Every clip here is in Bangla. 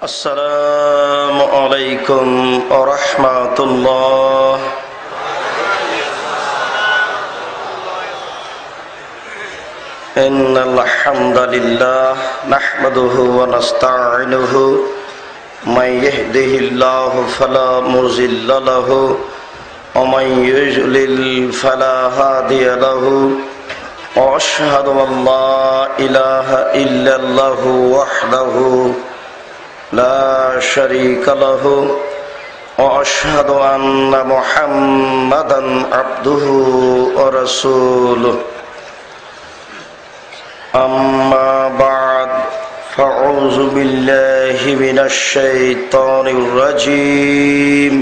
আসসালামু আলাইকুম ওয়া রাহমাতুল্লাহ। ইন্নাল হামদালিল্লাহ নাহমাদুহু ওয়া নাস্তাঈনুহু মান ইয়াহদিহিল্লাহু ফালা মুযিল্লা লাহু ওয়া মান ইউযলিল ফালা হাদিয়া লাহু ওয়া আশহাদু আন লা ইলাহা ইল্লাল্লাহু ওয়াহদাহু لا شريك له وأشهد أن محمدا عبده ورسوله أما بعد فأعوذ بالله من الشيطان الرجيم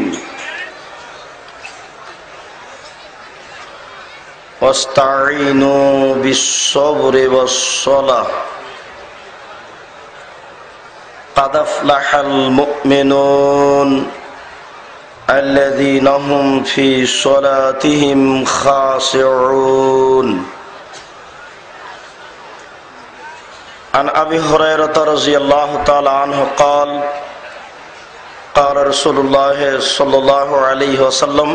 واستعينوا بالصبر والصلاة قد أفلح المؤمنون الذين هم في صلاتهم خاشعون عن أبي هريرة رضي الله تعالى عنه قال قال رسول الله صلى الله عليه وسلم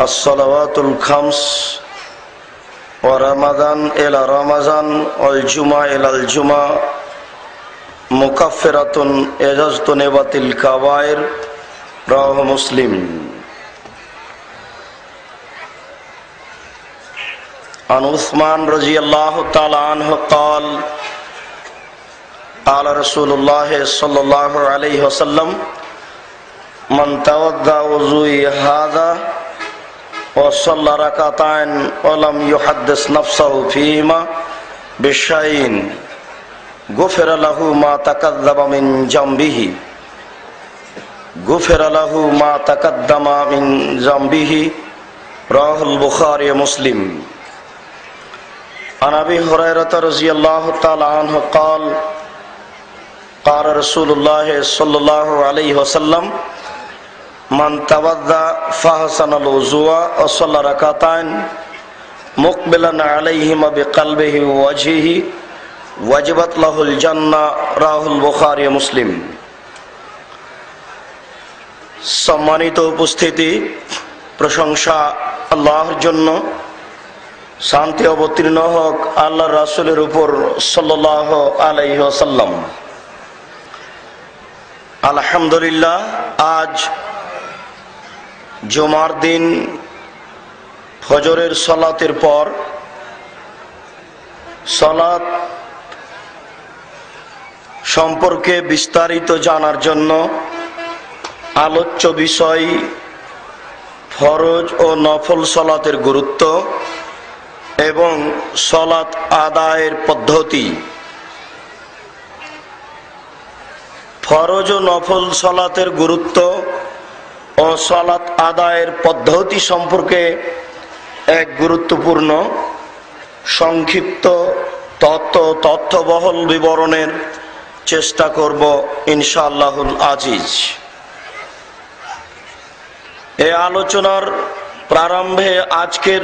الصلوات الخمس ورمضان إلى رمضان والجمعة إلى الجمعة মুকাফফিরাতুন ইজাজতুনিবাতিল কাবায়ের রাওয়াহু মুসলিম। আন উসমান রাদিয়াল্লাহু তাআলা আনহু قال قال رسول الله صلى الله عليه وسلم من توضأ وضوء هذا وصلى ركعتين ولم يحدث نفسه فيهما بشيء غفر له ما تقدم من ذنبه غفر له ما تقدم من ذنبه رواه البخاري ومسلم عن أبي هريرة رضي الله تعالى عنه قال قال رسول الله صلى الله عليه وسلم من توضأ فأحسن الوضوء وصلى ركعتين مقبلا عليهما بقلبه ووجهه ওয়াজিবাত লাহুল জান্নাহ রাহুল বুখারী মুসলিম। সম্মানিত উপস্থিতি, প্রশংসা আল্লাহর জন্য, শান্তি অবতীর্ণ হোক আল্লাহর রাসূলের উপর সাল্লাল্লাহু আলাইহি ওয়াসাল্লাম। আলহামদুলিল্লাহ, আজ জুমার দিন ফজরের সালাতের পর সালাত সম্পর্কে বিস্তারিত জানার জন্য আলোচ্য বিষয় ফরজ ও নফল সালাতের গুরুত্ব এবং সালাত আদায়ের পদ্ধতি। ফরজ ও নফল সালাতের গুরুত্ব ও সালাত আদায়ের পদ্ধতি সম্পর্কে এক গুরুত্বপূর্ণ সংক্ষিপ্ত তথ্যবহুল বিবরণের চেষ্টা করব ইনশাআল্লাহুল আজিজ। এই আলোচনার প্রারম্ভে আজকের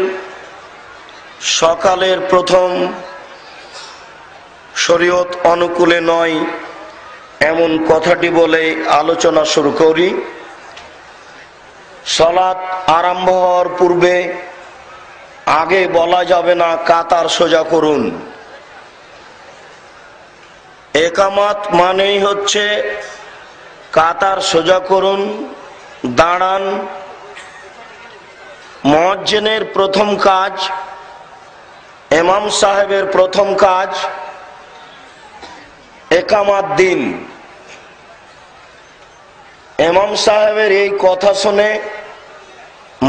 সকালের প্রথম শরীয়ত অনুকূলে নয় এমন কথাটি বলে আলোচনা শুরু করি। সালাত আরম্ভ হওয়ার পূর্বে আগে বলা যাবে না কাতার সোজা করুন। একামাত মানেই হচ্ছে কাতার সোজা করুন, দাঁড়ান। মুয়াজ্জিনের প্রথম কাজ, ইমাম সাহেবের প্রথম কাজ একামাত দিন। ইমাম সাহেবের এই কথা শুনে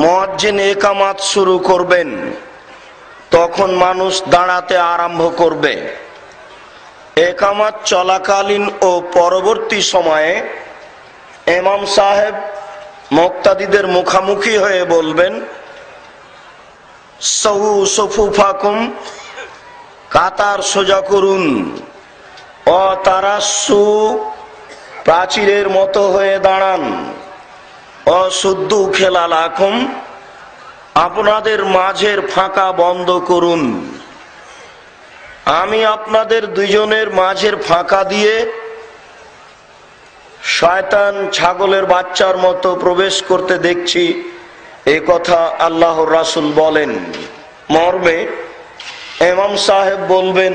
মুয়াজ্জিন একামাত শুরু করবেন, তখন মানুষ দাঁড়াতে আরম্ভ করবে। একামাত চলাকালীন ও পরবর্তী সময়ে ইমাম সাহেব মুক্তাদিদের মুখামুখি হয়ে বলবেন, সাহু সুফুফাকুম, কাতার সোজা করুন। ও তারাসু, প্রাচীরের মতো হয়ে দাঁড়ান। ও সুদ্দু খেলালাকুম, আপনাদের মাঝের ফাঁকা বন্ধ করুন। আমি আপনাদের দুইজনের মাঝের ফাঁকা দিয়ে শয়তান ছাগলের বাচ্চার মতো প্রবেশ করতে দেখছি, এ কথা আল্লাহর রাসূল বলেন। মর্মে ইমাম সাহেব বলবেন,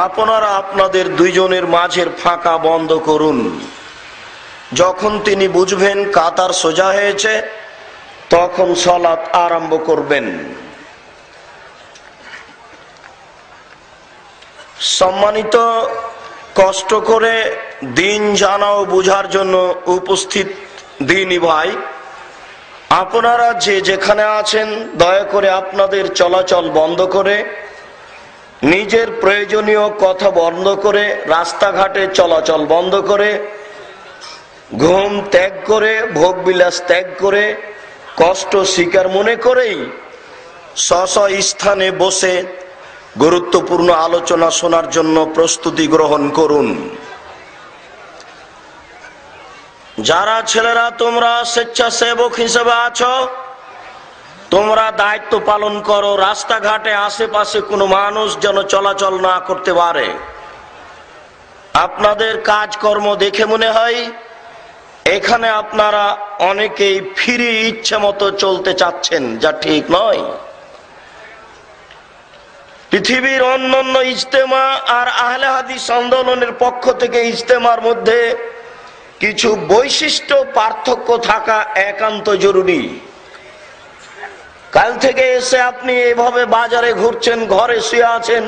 আপনারা আপনাদের দুইজনের মাঝের ফাঁকা বন্ধ করুন। যখন তিনি বুঝবেন কাতার সোজা হয়েছে, তখন সালাত আরম্ভ করবেন। সম্মানিত কষ্ট করে দিন জানা ও বুঝার জন্য উপস্থিত দিনী ভাই, আপনারা যে যেখানে আছেন দয়া করে আপনাদের চলাচল বন্ধ করে, নিজের প্রয়োজনীয় কথা বন্ধ করে, রাস্তাঘাটে চলাচল বন্ধ করে, ঘুম ত্যাগ করে, ভোগবিলাস ত্যাগ করে, কষ্ট স্বীকার মনে করেই স্ব স্থানে বসে গুরুত্বপূর্ণ আলোচনা শোনার জন্য প্রস্তুতি গ্রহণ করুন। যারা ছেলেরা তোমরা স্বেচ্ছাসেবক হিসেবে আছো, তোমরা দায়িত্ব পালন করো, রাস্তাঘাটে আশেপাশে কোনো মানুষ যেন চলাচল না করতে পারে। আপনাদের কাজকর্ম দেখে মনে হয় এখানে আপনারা অনেকেই ফ্রি ইচ্ছে মতো চলতে চাচ্ছেন, যা ঠিক নয়। পৃথিবীর অন্যান্য ইজতেমা আর আহলে হাদিস আন্দোলনের পক্ষ থেকে ইজতেমার মধ্যে কিছু বৈশিষ্ট্য পার্থক্য থাকা একান্ত জরুরি। কাল থেকে এসে আপনি এভাবে বাজারে ঘুরছেন, ঘরে শুয়ে আছেন,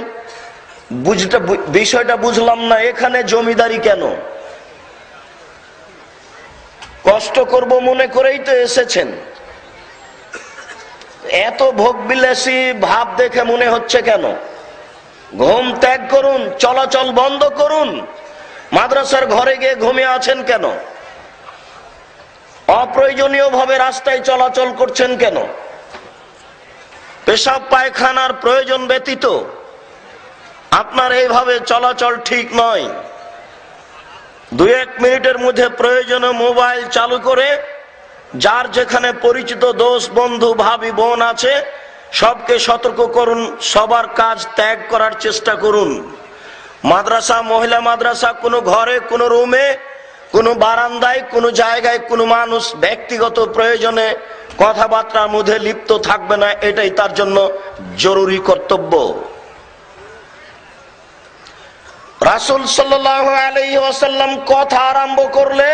বিষয়টা বুঝলাম না, এখানে জমিদারি কেন? কষ্ট করব মনে করেই তো এসেছেন। এত ভোগবিলাসী ভাব দেখে মনে হচ্ছে কেন? ঘুম ত্যাগ করুন, চলাচল বন্ধ করুন। মাদ্রাসার ঘরে গিয়ে ঘুমিয়ে আছেন কেন? অপ্রয়োজনীয় ভাবে রাস্তায় চলাচল করছেন কেন? পেশাব পায়খানার প্রয়োজন ব্যতীত আপনার এইভাবে চলাচল ঠিক নয়। 2-1 মিনিটের মধ্যে প্রয়োজনে মোবাইল চালু করে যার যেখানে পরিচিত দোস্ত বন্ধু ভাবি বোন আছে সবকে সতর্ক করুন, সবার কাজ ত্যাগ করার চেষ্টা করুন। মাদ্রাসা, মহিলা মাদ্রাসা, কোনো ঘরে, কোনো রুমে, কোনো বারান্দায়, কোনো জায়গায় কোনো মানুষ ব্যক্তিগত প্রয়োজনে কথাবার্তার মধ্যে লিপ্ত থাকবে না, এটাই তার জন্য জরুরি কর্তব্য। রাসূল সাল্লাল্লাহু আলাইহি ওয়াসাল্লাম কথা আরম্ভ করলে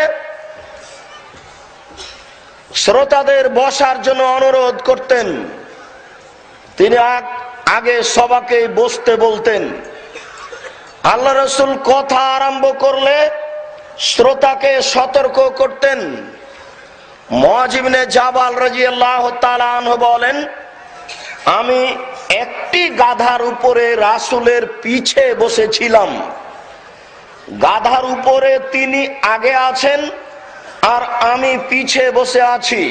শ্রোতাদের বসার জন্য অনুরোধ করতেন। তিনি আগে সবাইকে বসতে বলতেন। আল্লাহ রাসূল কথা আরম্ভ করলে শ্রোতাকে সতর্ক করতেন। মুআয ইবনে জাবাল রাদিয়াল্লাহু তাআলা আনহু বলেন, আমি একটি গাধার উপরে রাসূলের পিছে বসেছিলাম। গাধার উপরে তিনি আগে আছেন আর আমি পিছে বসে আছি।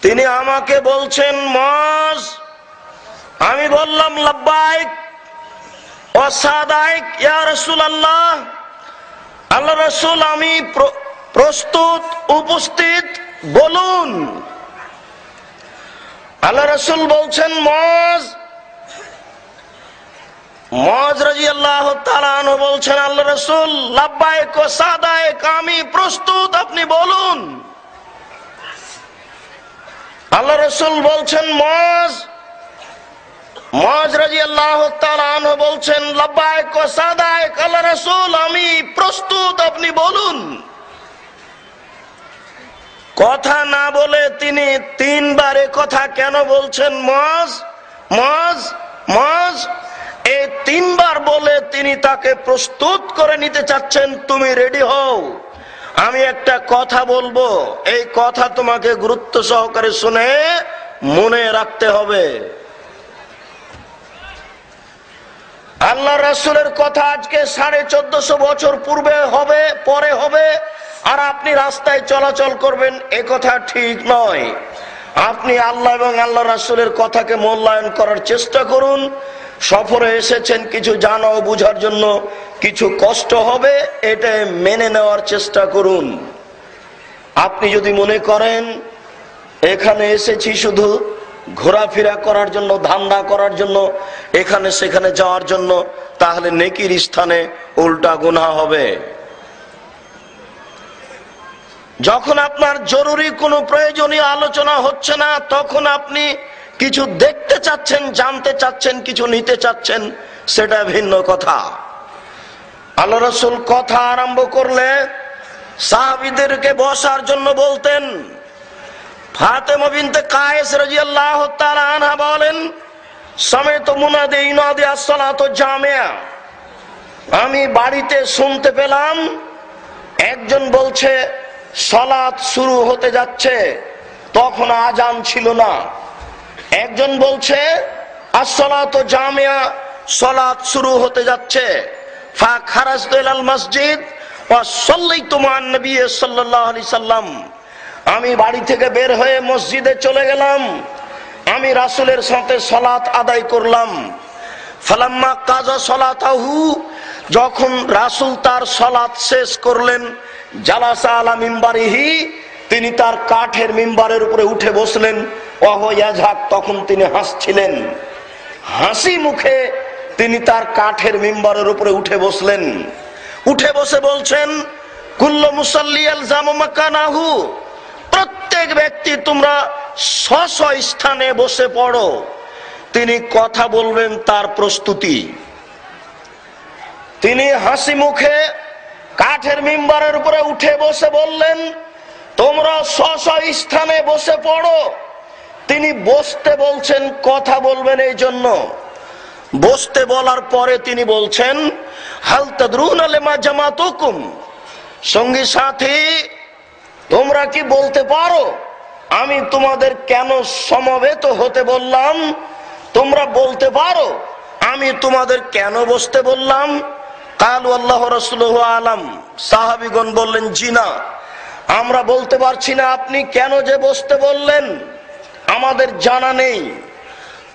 তিনি আমাকে বলছেন, মুআয। আমি বললাম, লাব্বাইক ওয়া সাদাইক ইয়া রাসূলুল্লাহ। আল্লাহ রাসূল, আমি প্রস্তুত, উপস্থিত, বলুন। আল্লাহ রাসূল বলছেন, মুআয। মুআয রাদিয়াল্লাহু তাআলা আনহু বলছেন, আল্লাহ রাসূল, লাব্বাইক ওয়া সাদাইক, আমি প্রস্তুত, আপনি বলুন। আল্লাহ রাসূল বলছেন, মুআয। মুআয রাদিয়াল্লাহু তাআলা আনহু বলছেন, লাব্বাইক ওয়া সাদাইক, আল্লাহ রাসূল, আমি প্রস্তুত, আপনি বলুন। কথা না বলে তিনি 3 বার কথা কেন বলছেন? মুআয, মুআয, মুআয। এই 3 বার বলে তিনি তাকে প্রস্তুত করে নিতে চাচ্ছেন, তুমি রেডি হও, আমি একটা কথা বলবো, এই কথা তোমাকে গুরুত্ব সহকারে শুনে মনে রাখতে হবে। আল্লাহ রাসূলের কথা আজকে 1450 বছর পূর্বে হবে, পরে হবে, আর আপনি রাস্তায় চলাচল করবেন, এ কথা ঠিক নয়। আপনি আল্লাহ এবং আল্লাহ রাসূলের কথাকে মূল্যায়ন করার চেষ্টা করুন। সফরে এসেছেন কিছু জানা ও বুঝার জন্য, কিছু কষ্ট হবে, এটা মেনে নেওয়ার চেষ্টা করুন। আপনি যদি মনে করেন এখানে এসেছি শুধু ঘোরাফেরা করার জন্য, ধান্দা করার জন্য, এখানে সেখানে যাওয়ার জন্য, তাহলে নেকির স্থানে উল্টা গুনাহ হবে। যখন আপনার জরুরি কোনো প্রয়োজনীয় আলোচনা হচ্ছে না, তখন আপনি কিছু দেখতে চাচ্ছেন, জানতে চাচ্ছেন, কিছু নিতে চাচ্ছেন, সেটা ভিন্ন কথা। আল্লাহ রাসূল কথা আরম্ভ করলে সাহাবীদেরকে বসার জন্য বলতেন। ফাতেমা বিনতে কায়েস রাদিয়াল্লাহু তাআলা আনহা বলেন, সামি'তু মুনাদি ইউনাদি আস-সালাতু জামিয়া, আমি বাড়িতে শুনতে পেলাম একজন বলছে সালাত শুরু হতে যাচ্ছে, তখন আজান ছিল না। একজন বলছে আস-সালাতু জামিয়া, সালাত শুরু হতে যাচ্ছে। ফা খারাজতু ইলাল মসজিদ ওয়া সাল্লাইতু মা'আন নবী সাল্লাল্লাহু আলাইহি সাল্লাম, আমি বাড়ি থেকে বের হয়ে মসজিদে চলে গেলাম, আমি রাসূলের সাথে সালাত আদায় করলাম। ফালাম্মা কাজা সালাতাহু, যখন রাসূল তার সালাত শেষ করলেন, জালাসা আলা মিম্বারিহি, তিনি তার কাঠের মিম্বারের উপরে উঠে বসলেন। ওয়াহুয়া ইয়াজহাক, তখন তিনি হাসছিলেন, হাসি মুখে তিনি তার কাঠের মিম্বারের উপরে উঠে বসলেন। উঠে বসে বলছেন, কুল্লু মুসাল্লি ইয়ালজামু মাকানাহু, প্রত্যেক ব্যক্তি তোমরা স্ব স্থানে বসে পড়ো। তিনি কথা বলবেন তার প্রস্তুতি। তিনি হাসি মুখে কাঠের মিম্বারের উপরে উঠে বসে বললেন, তোমরা স্ব স্থানে বসে পড়ো। তিনি বসতে বলছেন, কথা বলবেন এই জন্য। বসতে বলার পরে তিনি বলছেন, হাল তাদরুনা লিমা জামাতুকুম, সঙ্গী সাথী তোমরা কি বলতে পারো আমি তোমাদের কেন সমবেত হতে বললাম? তোমরা বলতে পারো আমি তোমাদের কেন বসতে বললাম? কালু আল্লাহু রাসূলুহু আলাম, সাহাবীগণ বললেন, জি না, আমরা বলতে পারছি না আপনি কেন যে বসতে বললেন, আমাদের জানা নেই।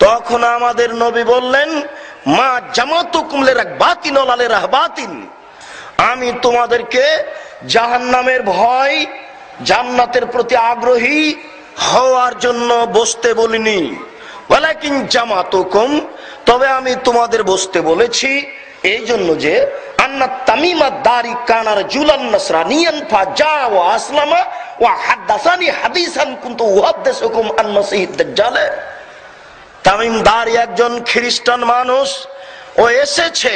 তখন আমাদের নবী বললেন, মা জামাতুকুম লিরাগবাতিন ওয়া লিরাহবাতিন, আমি তোমাদেরকে জাহান্নামের ভয়, জান্নাতের প্রতি আগ্রহী হওয়ার জন্য বসতে বলিনি। ওয়ালাকিন জামাতুকুম, তবে আমি তোমাদের বসতে বলেছি এই জন্য যে আন্না তামিমা দারি কানা রাজুলান নাসরানিয়ান ফাজা ওয়া আসলামা ওয়া হাদাসানি হাদিসান কুনতু উহাদ্দিসুকুম আন মাসিহিদ দাজ্জাল। তামিম দারি একজন খ্রিস্টান মানুষ, ও এসেছে,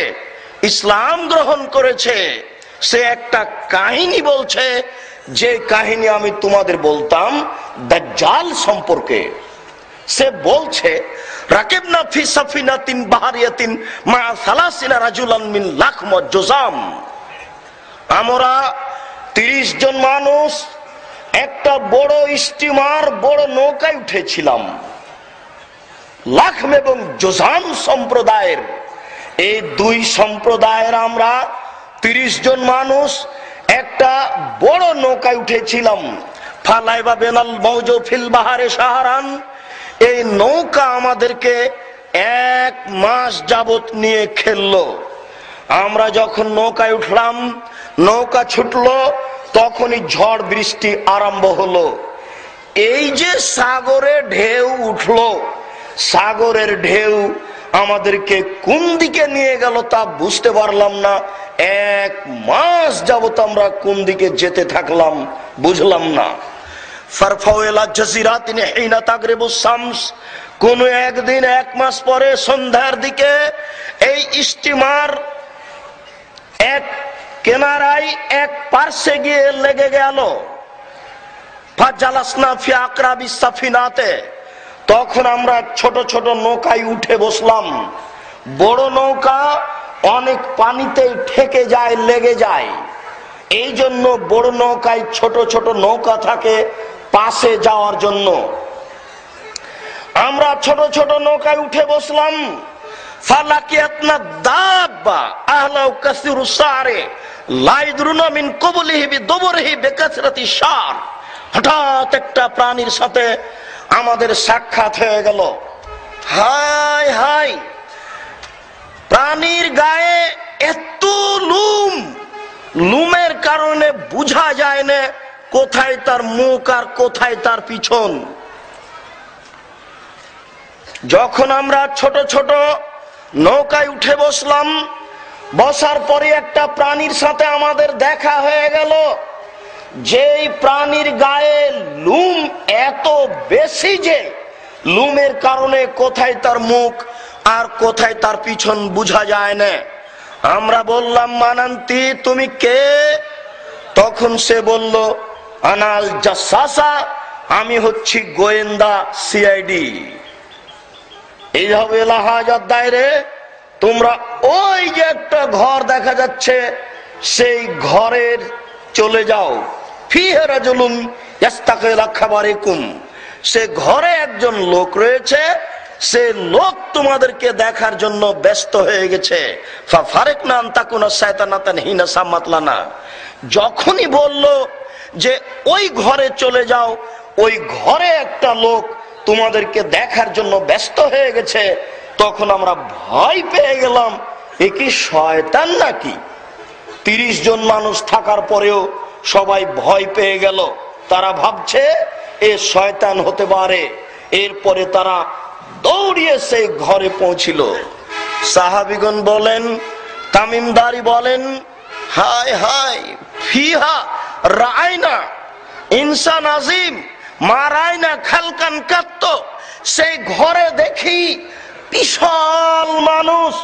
ইসলাম গ্রহণ করেছে। সে একটা কাহিনী বলছে, যে কাহিনী আমি তোমাদের বলতাম দাজ্জাল সম্পর্কে। সে বলছে, রাকিবনা ফি সাফিনাতিন বাহারিয়াতিন মা সালাসিনা রাজুলান মিন লাখম জুজাম, আমরা 30 জন মানুষ একটা বড় স্টিমার, বড় নৌকায় উঠেছিলাম। লাখম এবং জুজাম সম্প্রদায়ের, এই দুই সম্প্রদায়ের আমরা 30 জন মানুষ একটা বড় নৌকায় উঠেছিলাম। ফালাইবা বেনাল মওজু ফিল বাহারে শাহরান, এই নৌকা আমাদেরকে 1 মাস যাবত নিয়ে খেললো। আমরা যখন নৌকায় উঠলাম, নৌকা ছুটলো, তখনই ঝড় বৃষ্টি আরম্ভ হলো। এই যে সাগরে ঢেউ উঠলো, সাগরের ঢেউ আমাদেরকে কোন দিকে নিয়ে গেল তা বুঝতে পারলাম না। 1 মাস যাবত আমরা কোন দিকে যেতে থাকলাম বুঝলাম না। ফারফাওয়েলা জাজিরাতিন হিনা তাগরিবুস শামস, কোন একদিন 1 মাস পরে সন্ধ্যার দিকে এই স্টিমার এক কিনারায় এক পার্শ্বে গিয়ে লেগে গেল। ফাজালাসনা ফি আকরাবিস সাফিনাতে, তখন আমরা ছোট ছোট নৌকায় উঠে বসলাম। বড় নৌকা অনেক পানিতে ঠেকে যায়, লেগে যায়, এই জন্য বড় নৌকায় ছোট ছোট নৌকা থাকে পাশে যাওয়ার জন্য। আমরা ছোট ছোট নৌকায় উঠে বসলাম। ফালাকিয়াতনা দাব্বা আহলাউ কাসিরু সারে লা ইদরুনা মিন কবলিহি বিদবরিহি বিকাসরাতি শার, হঠাৎ একটা প্রাণীর সাথে আমাদের সাক্ষাৎ হয়ে গেল। হায় হায়, প্রাণীর গায়ে এত লুম, লুমের কারণে বোঝা যায় না কোথায় তার মুখ আর কোথায় তার পিছন। যখন আমরা ছোট ছোট নৌকায় উঠে বসলাম, বসার পরে একটা প্রাণীর সাথে আমাদের দেখা হয়ে গেল। যেই প্রাণীর গায়ে লুম এত বেশি যে লুমের কারণে কোথায় তার মুখ আর কোথায় তার পিছন বোঝা যায় না। আমরা বললাম মানান্তি তুমি কে? তখন সে বলল আনাল জাসাসা, আমি হচ্ছি গোয়েন্দা, সিআইডি। এইভাবে লাহাজাত দায়রে তোমরা ওই যে একটা ঘর দেখা যাচ্ছে সেই ঘরের চলে যাও। ফিহে রাজুলুন ইস্তাকিলা খাবারিকুম, সে ঘরে একজন লোক রয়েছে, সে লোক তোমাদেরকে দেখার জন্য ব্যস্ত হয়ে গেছে। ফারেকনা আনতাকুনা শায়তানাতান হিনা সামাতলানা, যখনই বলল যে ওই ঘরে চলে যাও, ওই ঘরে একটা লোক তোমাদেরকে দেখার জন্য ব্যস্ত হয়ে গেছে, তখন আমরা ভয় পেয়ে গেলাম এ কি শয়তান নাকি? 30 জন মানুষ থাকার পরেও সবাই ভয় পেয়ে গেল, তারা ভাবছে এ শয়তান হতে পারে। এরপরে তারা দৌড়িয়ে সেই ঘরে পৌঁছিল। সাহাবিগণ বলেন, তামিমদারি বলেন, হায় হায় ফিহা রায়না ইনসান আজিম মা রায়না খালকান কাত্ত, সেই ঘরে দেখি বিশাল মানুষ,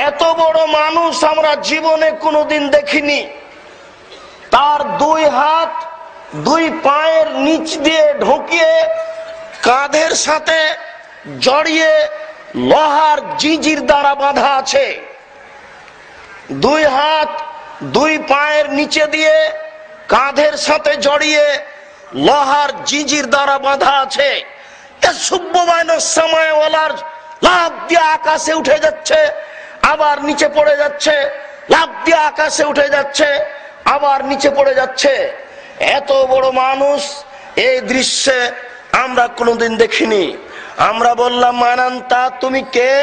এত বড় মানুষ আমরা জীবনে কোনোদিন দেখিনি। তার 2 হাত 2 পায়ের নিচ দিয়ে ঢুকিয়ে কাঁধের সাথে জড়িয়ে লোহার জিজির দ্বারা বাঁধা আছে। 2 হাত 2 পায়ের নিচে দিয়ে কাঁধের সাথে জড়িয়ে লোহার জিজির দ্বারা বাঁধা আছে। লাফ দিয়ে আকাশে উঠে যাচ্ছে, আবার নিচে পড়ে যাচ্ছে, লাফ দিয়ে আকাশে উঠে যাচ্ছে, আবার নিচে পড়ে যাচ্ছে। এত বড় মানুষ এই দৃশ্যে আমরা কোনোদিন দেখিনি। আমরা বললাম মানান্তা তুমি কে?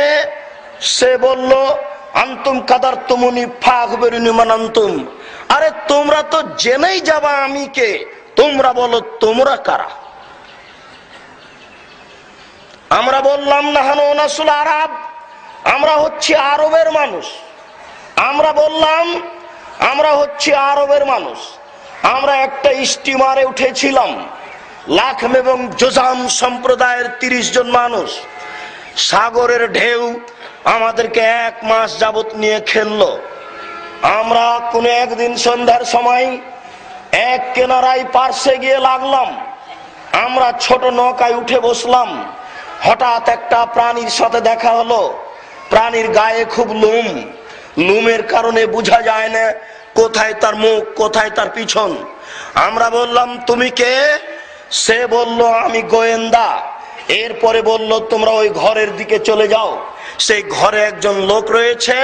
সে বলল আন্তুম কাদার তুমুনি ফাখবেরুনি মানান্তুম, আরে তোমরা তো জেনেই যাবা আমি কে, তোমরা বলো তোমরা কারা? আমরা বললাম নাহানু নাসুল আরব, আমরা হচ্ছি আরবের মানুষ। আমরা বললাম আমরা হচ্ছি আরবের মানুষ। আমরা একটা স্টিমারে উঠেছিলাম, লাখম এবং জোজাম সম্প্রদায়ের 30 জন মানুষ। সাগরের ঢেউ আমাদেরকে 1 মাস যাবত নিয়ে খেললো। আমরা কোন একদিন সন্ধ্যার সময় এক কিনারায় পার্শ্বে গিয়ে লাগলাম। আমরা ছোট নৌকায় উঠে বসলাম। হঠাৎ একটা প্রাণীর সাথে দেখা হলো। প্রাণীর গায়ে খুব লুম, লুমের কারণে বোঝা যায় না কোথায় তার মুখ কোথায় তার পিছন। আমরা বললাম তুমি কে? সে বলল আমি গোয়েন্দা। এরপরে বলল তোমরা ওই ঘরের দিকে চলে যাও, সেই ঘরে একজন লোক রয়েছে,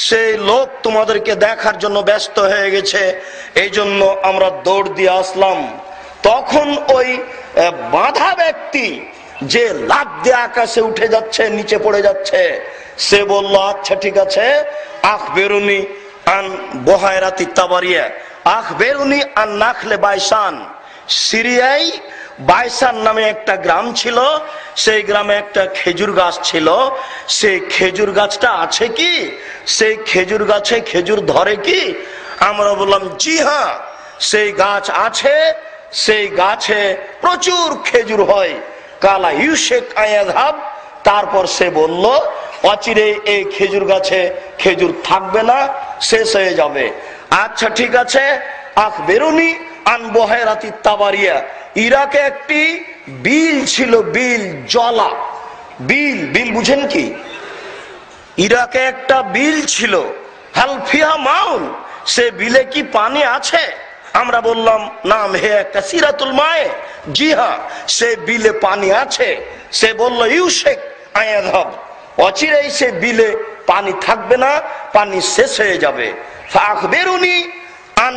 সেই লোক তোমাদেরকে দেখার জন্য ব্যস্ত হয়ে গেছে, এই জন্য আমরা দৌড় দিয়ে আসলাম। তখন ওই বাঁধা ব্যক্তি যে লাফ দিয়ে আকাশে উঠে যাচ্ছে নিচে পড়ে যাচ্ছে, সে বলল আচ্ছা ঠিক আছে, আখবেরুনি আন বহায়রাতি তাবারিয়া আখবেরুনি আন নাখলে বাইসান। সিরিয়ায় বাইসান নামে একটা গ্রাম ছিল, সেই গ্রামে একটা খেজুর গাছ ছিল। সেই খেজুর গাছটা আছে কি? সেই খেজুর গাছে খেজুর ধরে কি? আমরা বললাম জি হ্যাঁ, সেই গাছ আছে, সেই গাছে প্রচুর খেজুর হয়। কালা ইউশেক আয়াধাব, তারপর সে বলল অচিরে এই খেজুর গাছে খেজুর থাকবে না, শেষ হয়ে যাবে। আচ্ছা ঠিক আছে, আখবেরুনি আন বহায়রাতি তাবারিয়া। ইরাকে একটি বিল ছিল, বিল জলা বিল, বিল বুঝেন কি? ইরাকে একটা বিল ছিল, হালফিহা মাউন, সে বিলে কি পানি আছে? আমরা বললাম নাম হে একটা সিরাতুল মায়ে, জি হ্যাঁ সে বিলে পানি আছে। সে বলল ইউশেক আয়াধাব, অচিরেই সে বিলে পানি থাকবে না, পানি শেষ হয়ে যাবে। ফাখবেরুনি আন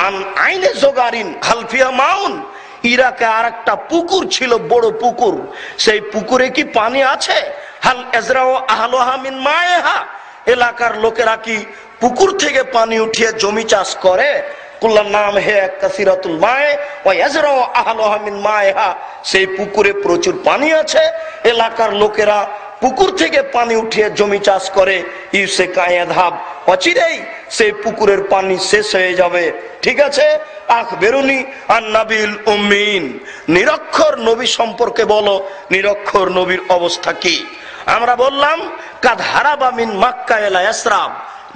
আন আইনে জোগারিন হালফিয়া মাউন। ইরাকে আর একটা পুকুর ছিল, বড় পুকুর, সেই পুকুরে কি পানি আছে? হাল এজরাও আহলোহা মিন মায়েহা, এলাকার লোকেরা কি পুকুর থেকে পানি উঠিয়ে জমি চাষ করে? কুল্লার নাম হে কাসিরাতুল মায়ে ওয়া ইয়াজরাউ আহলুহা মিন মায়েহা, সেই পুকুরে প্রচুর পানি আছে, এলাকার লোকেরা পুকুর থেকে পানি উঠিয়ে জমি চাষ করে, ইউসে কায়াধাব, অচিরেই সেই পুকুরের পানি শেষ হয়ে যাবে। ঠিক আছে, আখবেরুনি আন নাবিল উম্মিন, নিরক্ষর নবী সম্পর্কে বলো, নিরক্ষর নবীর অবস্থা কি? আমরা বললাম কাদ হারাবা মিন মক্কা ইলা ইয়াসরাব,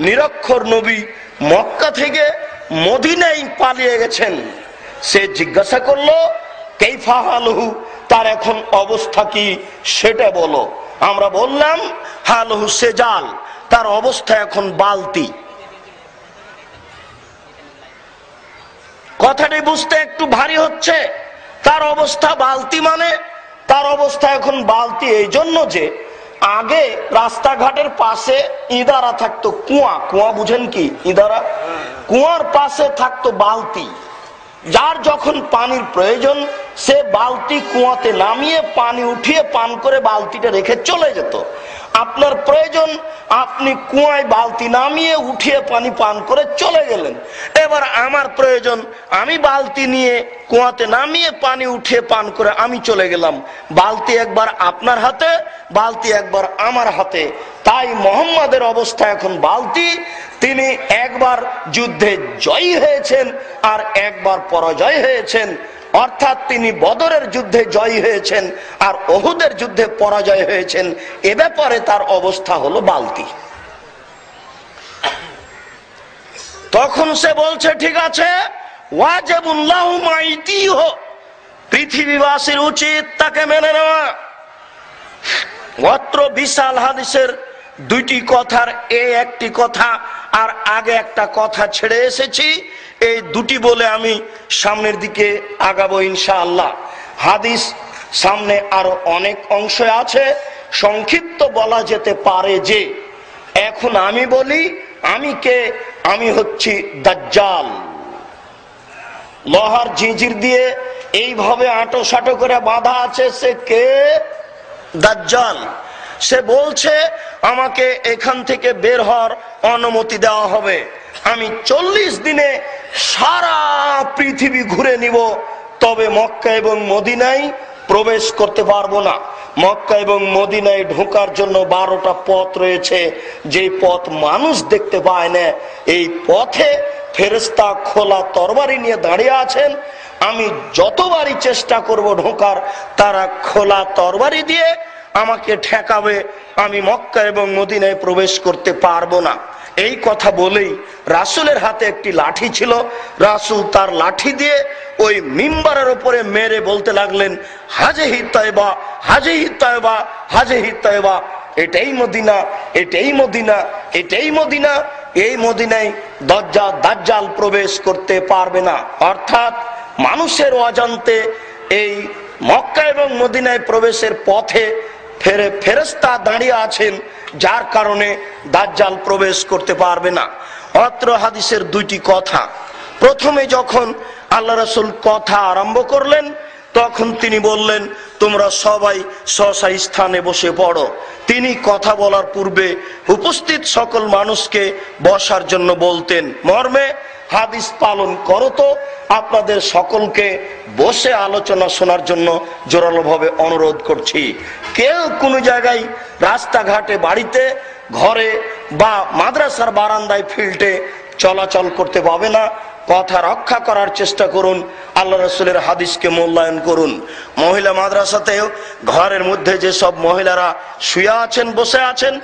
নিরক্ষর নবী মক্কা থেকে মদিনায় পালিয়ে গেছেন। সে জিজ্ঞাসা করলো কাইফা হালহু, তার এখন অবস্থা কি সেটা বলো। আমরা বললাম হালহু সেজাল, তার অবস্থা এখন বালতি। কথাটি বুঝতে একটু ভারী হচ্ছে। তার অবস্থা বালতি মানে তার অবস্থা এখন বালতি এই জন্য যে আগে রাস্তাঘাটের পাশে ইদারা থাকতো, কুয়া, কুয়া বুঝেন কি ইদারা? কুয়ার পাশে থাকতো বালতি, যার যখন পানির প্রয়োজন সে বালতি কুয়াতে নামিয়ে পানি উঠিয়ে পান করে বালতিটা রেখে চলে যেত। আপনার প্রয়োজন, আপনি কুয়ায় বালতি নামিয়ে উঠিয়ে পানি পান করে চলে গেলেন। এবার আমার প্রয়োজন, আমি বালতি নিয়ে কুয়াতে নামিয়ে পানি উঠিয়ে পান করে আমি চলে গেলাম। বালতি একবার আপনার হাতে, বালতি একবার আমার হাতে। তাই মোহাম্মদের অবস্থা এখন বালতি। তিনি একবার যুদ্ধে জয়ী হয়েছেন আর একবার পরাজয় হয়েছেন, অর্থাৎ তিনি বদরের যুদ্ধে জয়ী হয়েছেন আর উহুদের যুদ্ধে পরাজয় হয়েছেন। এ ব্যাপারে তার অবস্থা হলো বালতি। তখন সে বলছে ঠিক আছে, ওয়াজিবুল্লাহু মাইতিহ, পৃথিবীবাসীর উচিত তাকে মেনে নেওয়া। অত্র বিশাল হাদিসের দুইটি কথার এই একটি কথা আর আগে একটা কথা ছেড়ে এসেছি, এই দুটি বলে আমি সামনের দিকে আগাবো ইনশাআল্লাহ। হাদিস সামনে আরো অনেক অংশ আছে, সংক্ষিপ্ত বলা যেতে পারে যে এখন আমি বলি আমি কে? আমি হচ্ছি দাজ্জাল। লোহার জিঞ্জির দিয়ে এইভাবে আঁটো সাঁটো করে বাঁধা আছে, সে কে? দাজ্জাল। সে বলছে আমাকে এখান থেকে বের হওয়ার অনুমতি দেওয়া হবে, আমি 40 দিনে সারা পৃথিবী ঘুরে নিব, তবে মক্কা এবং মদিনায় প্রবেশ করতে পারবো না। মক্কা এবং মদিনায় ঢোকার জন্য 12টা পথ রয়েছে, যে পথ মানুষ দেখতে পায় না। এই পথে ফেরেশতা খোলা তরবারি নিয়ে দাঁড়িয়ে আছেন। আমি যতবারই চেষ্টা করব ঢোকার, তারা খোলা তরবারি দিয়ে আমাকে ঠেকাবে, আমি মক্কা এবং মদিনায় প্রবেশ করতে পারবো না। এই কথা বলেই রাসূলের হাতে একটি লাঠি ছিল, রাসূল তার লাঠি দিয়ে ওই মিম্বারের উপরে মেরে বলতে লাগলেন হাজিহি তয়বা, হাজিহি তয়বা, হাজিহি তয়বা, এটাই মদিনা, এটাই মদিনা, এটাই মদিনা। এই মদিনায় দাজ্জাল প্রবেশ করতে পারবে না। অর্থাৎ মানুষের অজান্তে এই মক্কা এবং মদিনায় প্রবেশের পথে ফেরেশতা দাঁড়িয়ে আছেন, যার কারণে দাজ্জাল প্রবেশ করতে পারবে না। অত্র হাদিসের দুইটি কথা। প্রথমে যখন আল্লাহ রাসূল কথা আরম্ভ করলেন, তখন তিনি বললেন তোমরা সবাই স্ব স্থানে বসে পড়ো। তিনি কথা বলার পূর্বে উপস্থিত সকল মানুষকে বসার জন্য বলতেন, মর্মে হাদিস পালন করো। তো আপনাদের সকলকে বসে আলোচনা শোনার জন্য জোরালোভাবে অনুরোধ করছি। কেউ কোনো জায়গায় রাস্তাঘাটে, বাড়িতে, ঘরে বা মাদ্রাসার বারান্দায়, ফিল্ডে চলাচল করতে পাবে না। কথা রক্ষা করার চেষ্টা করুন, আল্লাহ রাসূলের হাদিসকে মূল্যায়ন করুন। মহিলা মাদ্রাসাতেও ঘরের মধ্যে যে সব মহিলারা শুয়ে আছেন, বসে আছেন,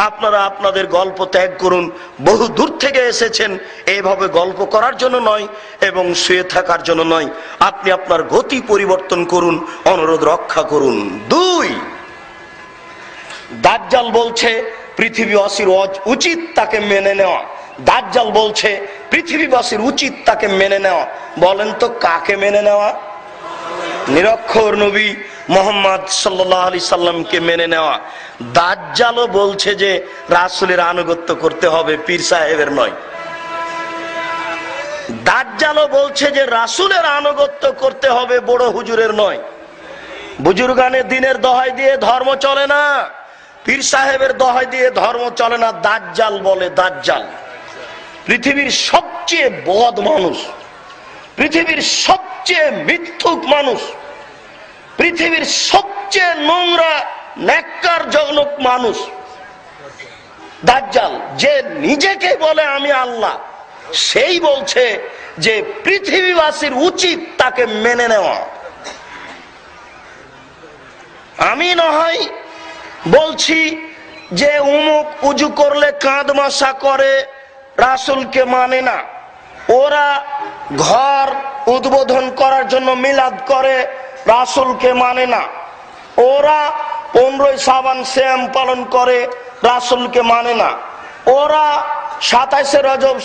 আপনারা আপনাদের গল্প ত্যাগ করুন। বহু দূর থেকে এসেছেন এইভাবে গল্প করার জন্য নয় এবং শুয়ে থাকার জন্য নয়। আপনি আপনার গতি পরিবর্তন করুন, অনুরোধ রক্ষা করুন। 2, দাজ্জাল বলছে পৃথিবীবাসীর উচিত তাকে মেনে নেওয়া। দাজ্জাল বলছে পৃথিবীবাসীর উচিত তাকে মেনে নেওয়া। বলেন তো কাকে মেনে নেওয়া? নিরক্ষর নবী মুহাম্মদ সাল্লাল্লাহু আলাইহি সাল্লামকে মেনে নেওয়া। দাজ্জালও বলছে যে রাসূলের আনুগত্য করতে হবে, পীর সাহেবের নয়। দাজ্জালও বলছে যে রাসূলের আনুগত্য করতে হবে, বড় হুজুরের নয়। বুজুর্গানে দিনের দোহাই দিয়ে ধর্ম চলে না, পীর সাহেবের দোহাই দিয়ে ধর্ম চলে না। দাজ্জাল বলে, দাজ্জাল পৃথিবীর সবচেয়ে বদ মানুষ, পৃথিবীর সবচেয়ে মিথ্যুক মানুষ, পৃথিবীর সবচেয়ে নোংরা নেককার জনক মানুষ দাজ্জাল, যে নিজেকে বলে আমি আল্লাহ, সেই বলছে যে পৃথিবীবাসীর উচিত তাকে মেনে নেওয়া। আমি নয় বলছি যে উমুক উজু করলে কাঁধ মাসা করে, রাসূলকে মানে না। ওরা ঘর উদ্বোধন করার জন্য মিলাদ করে, রাসূলকে মানে না। ওরা 15 শাবান সিয়াম পালন করে, রাসূলকে মানে না। ওরা 27 রজব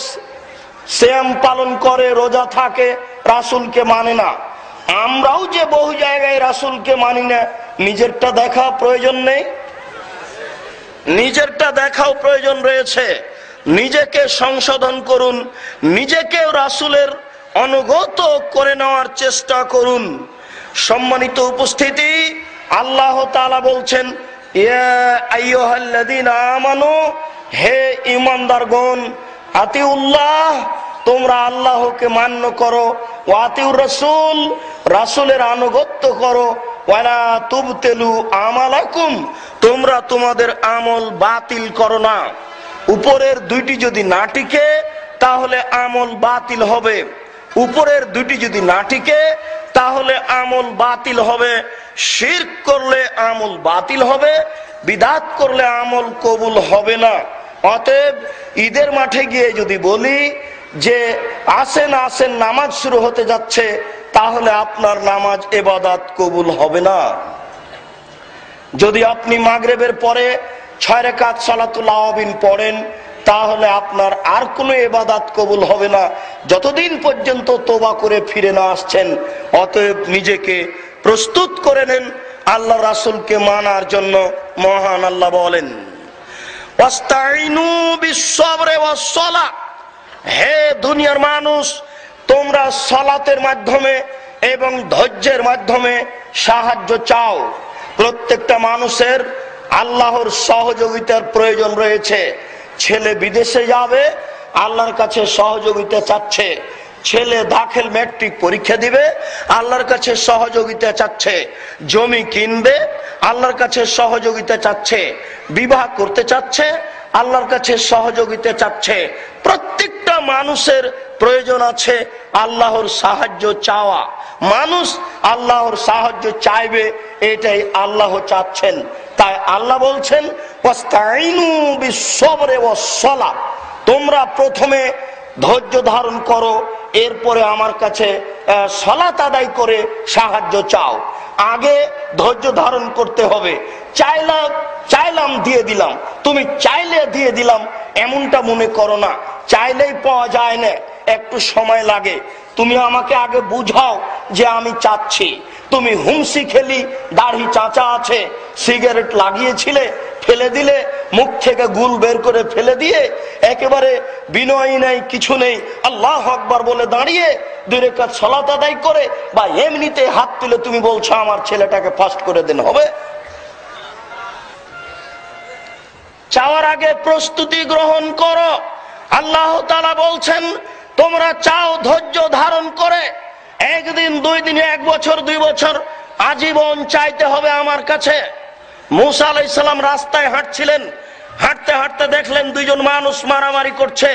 সিয়াম পালন করে, রোজা থাকে, রাসূলকে মানে না। আমরাও যে বহু জায়গায় রাসূলকে মানি না, নিজেরটা দেখা প্রয়োজন নেই? নিজেরটা দেখাও প্রয়োজন রয়েছে। নিজেকে সংশোধন করুন, নিজেকে রাসূলের অনুগত করে নেওয়ার চেষ্টা করুন। সম্মানিত উপস্থিতি, আল্লাহ তাআলা বলছেন, ইয়া আইয়ুহাল্লাযীনা আমানু, হে ঈমানদারগণ, আতিউল্লাহ, তোমরা আল্লাহকে মান্য করো, ওয়া আতিউর রাসূল, রাসূলের আনুগত্য করো, ওয়ালা তুবতিলু আমালাকুম, তোমরা তোমাদের আমল বাতিল করো না। উপরের দুইটি যদি না টিকে তাহলে আমল বাতিল হবে। উপরের দুইটি যদি না টিকে তাহলে আমল বাতিল হবে। শিরক করলে আমল বাতিল হবে, বিদআত করলে আমল কবুল হবে না। অতএব ঈদের মাঠে গিয়ে যদি বলি যে আসেন আসেন নামাজ শুরু হতে যাচ্ছে, তাহলে আপনার নামাজ ইবাদত কবুল হবে না। যদি আপনি মাগরিবের পরে 6 রাকাত সালাতুল আওয়াবিন পড়েন, তাহলে আপনার আর কোনো ইবাদত কবুল হবে না যতদিন পর্যন্ত তওবা করে ফিরে না আসছেন। অতএব নিজেকে প্রস্তুত করে নেন আল্লাহ রাসূলকে মানার জন্য। মহান আল্লাহ বলেন, ওয়াস্তাইনু বিস-সাবরি ওয়াস-সালাহ, হে দুনিয়ার মানুষ, তোমরা সালাতের মাধ্যমে এবং ধৈর্যের মাধ্যমে সাহায্য চাও। প্রত্যেকটা মানুষের আল্লাহর সহযোগিতার প্রয়োজন রয়েছে। ছেলে বিদেশে যাবে, আল্লাহর কাছে সহযোগিতা চাচ্ছে। ছেলে দাখিল ম্যাট্রিক পরীক্ষা দিবে, আল্লাহর কাছে সহযোগিতা চাচ্ছে। জমি কিনবে, আল্লাহর কাছে সহযোগিতা চাচ্ছে। বিবাহ করতে চাচ্ছে, আল্লাহর কাছে সহযোগিতা চাচ্ছে। প্রত্যেকটা মানুষের প্রয়োজন আছে আল্লাহর সাহায্য চাওয়া। মানুষ আল্লাহর সাহায্য চাইবে, এটাই আল্লাহ চাচ্ছেন। তাই আল্লাহ বলছেন, ওয়াস্তাইনু বিস-সাবরি ওয়াস-সালাহ, তোমরা প্রথমে ধৈর্য ধারণ করো, এরপরে আমার কাছে সালাত আদায় করে সাহায্য চাও। আগে ধৈর্য ধারণ করতে হবে। চাইলাম দিয়ে দিলাম, তুমি চাইলে দিয়ে দিলাম এমনটা মনে করো না। চাইলেই পাওয়া যায় না, একটু সময় লাগে। তুমি আমাকে আগে বুঝাও যে আমি চাচ্ছি। তুমি হুমসি খেলি, দাড়ি চাচা আছে, সিগারেট লাগিয়েছিলে, ফেলে দিলে, মুখ থেকে গুল বের করে ফেলে দিয়ে একেবারে বিনয় নেই, কিছু নেই, আল্লাহু আকবার বলে দাঁড়িয়ে 2 রাকাত সালাত আদায় করে বা এমনিতে হাত তুলে তুমি বলছো আমার ছেলেটাকে ফাস্ট করে দেন, হবে? চাওয়ার আগে প্রস্তুতি গ্রহণ করো। আল্লাহ তাআলা বলছেন, তোমরা চাও ধৈর্য ধারণ করে, 1 দিন 2 দিন 1 বছর 2 বছর আজীবন চাইতে হবে আমার কাছে। মুসা আলাইহিস সালাম রাস্তায় হাঁটছিলেন, হাঁটতে হাঁটতে দেখলেন 2 জন মানুষ মারামারি করছে।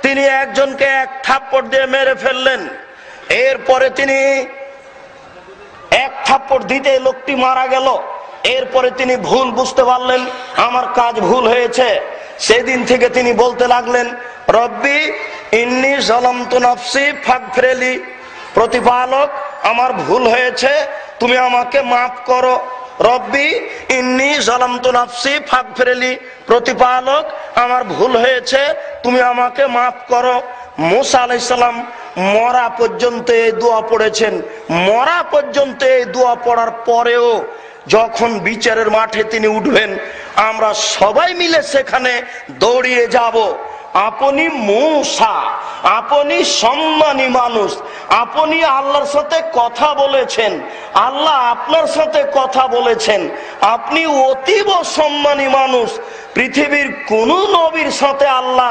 তিনি একজনকে 1 থাপ্পড় দিয়ে মেরে ফেললেন। এরপরে তিনি 1 থাপ্পড় দিতে লোকটি মারা গেল। এরপরে তিনি ভুল বুঝতে পারলেন, আমার কাজ ভুল হয়েছে। সেদিন থেকে তিনি বলতে লাগলেন, রব্বি ইন্নী যালামতু নাফসি ফাগফিরলি, প্রতিপালক আমার ভুল হয়েছে, তুমি আমাকে মাফ করো। রব্বি ইন্নী যালামতু নাফসি ফাগফিরলি, প্রতিপালক আমার ভুল হয়েছে, তুমি আমাকে মাফ করো। মুসা আলাইহিস সালাম মরা পর্যন্ত এই দোয়া পড়েছেন। মরা পর্যন্ত এই দোয়া পড়ার পরেও যখন বিচারের মাঠে তিনি উঠবেন, আমরা সবাই মিলে সেখানে দৌড়িয়ে যাব। আপনি মুসা, আপনি সম্মানী মানুষ, আপনি আল্লাহর সাথে কথা বলেছেন, আল্লাহ আপনার সাথে কথা বলেছেন, আপনি অতীব সম্মানী মানুষ, পৃথিবীর কোন নবীর সাথে আল্লাহ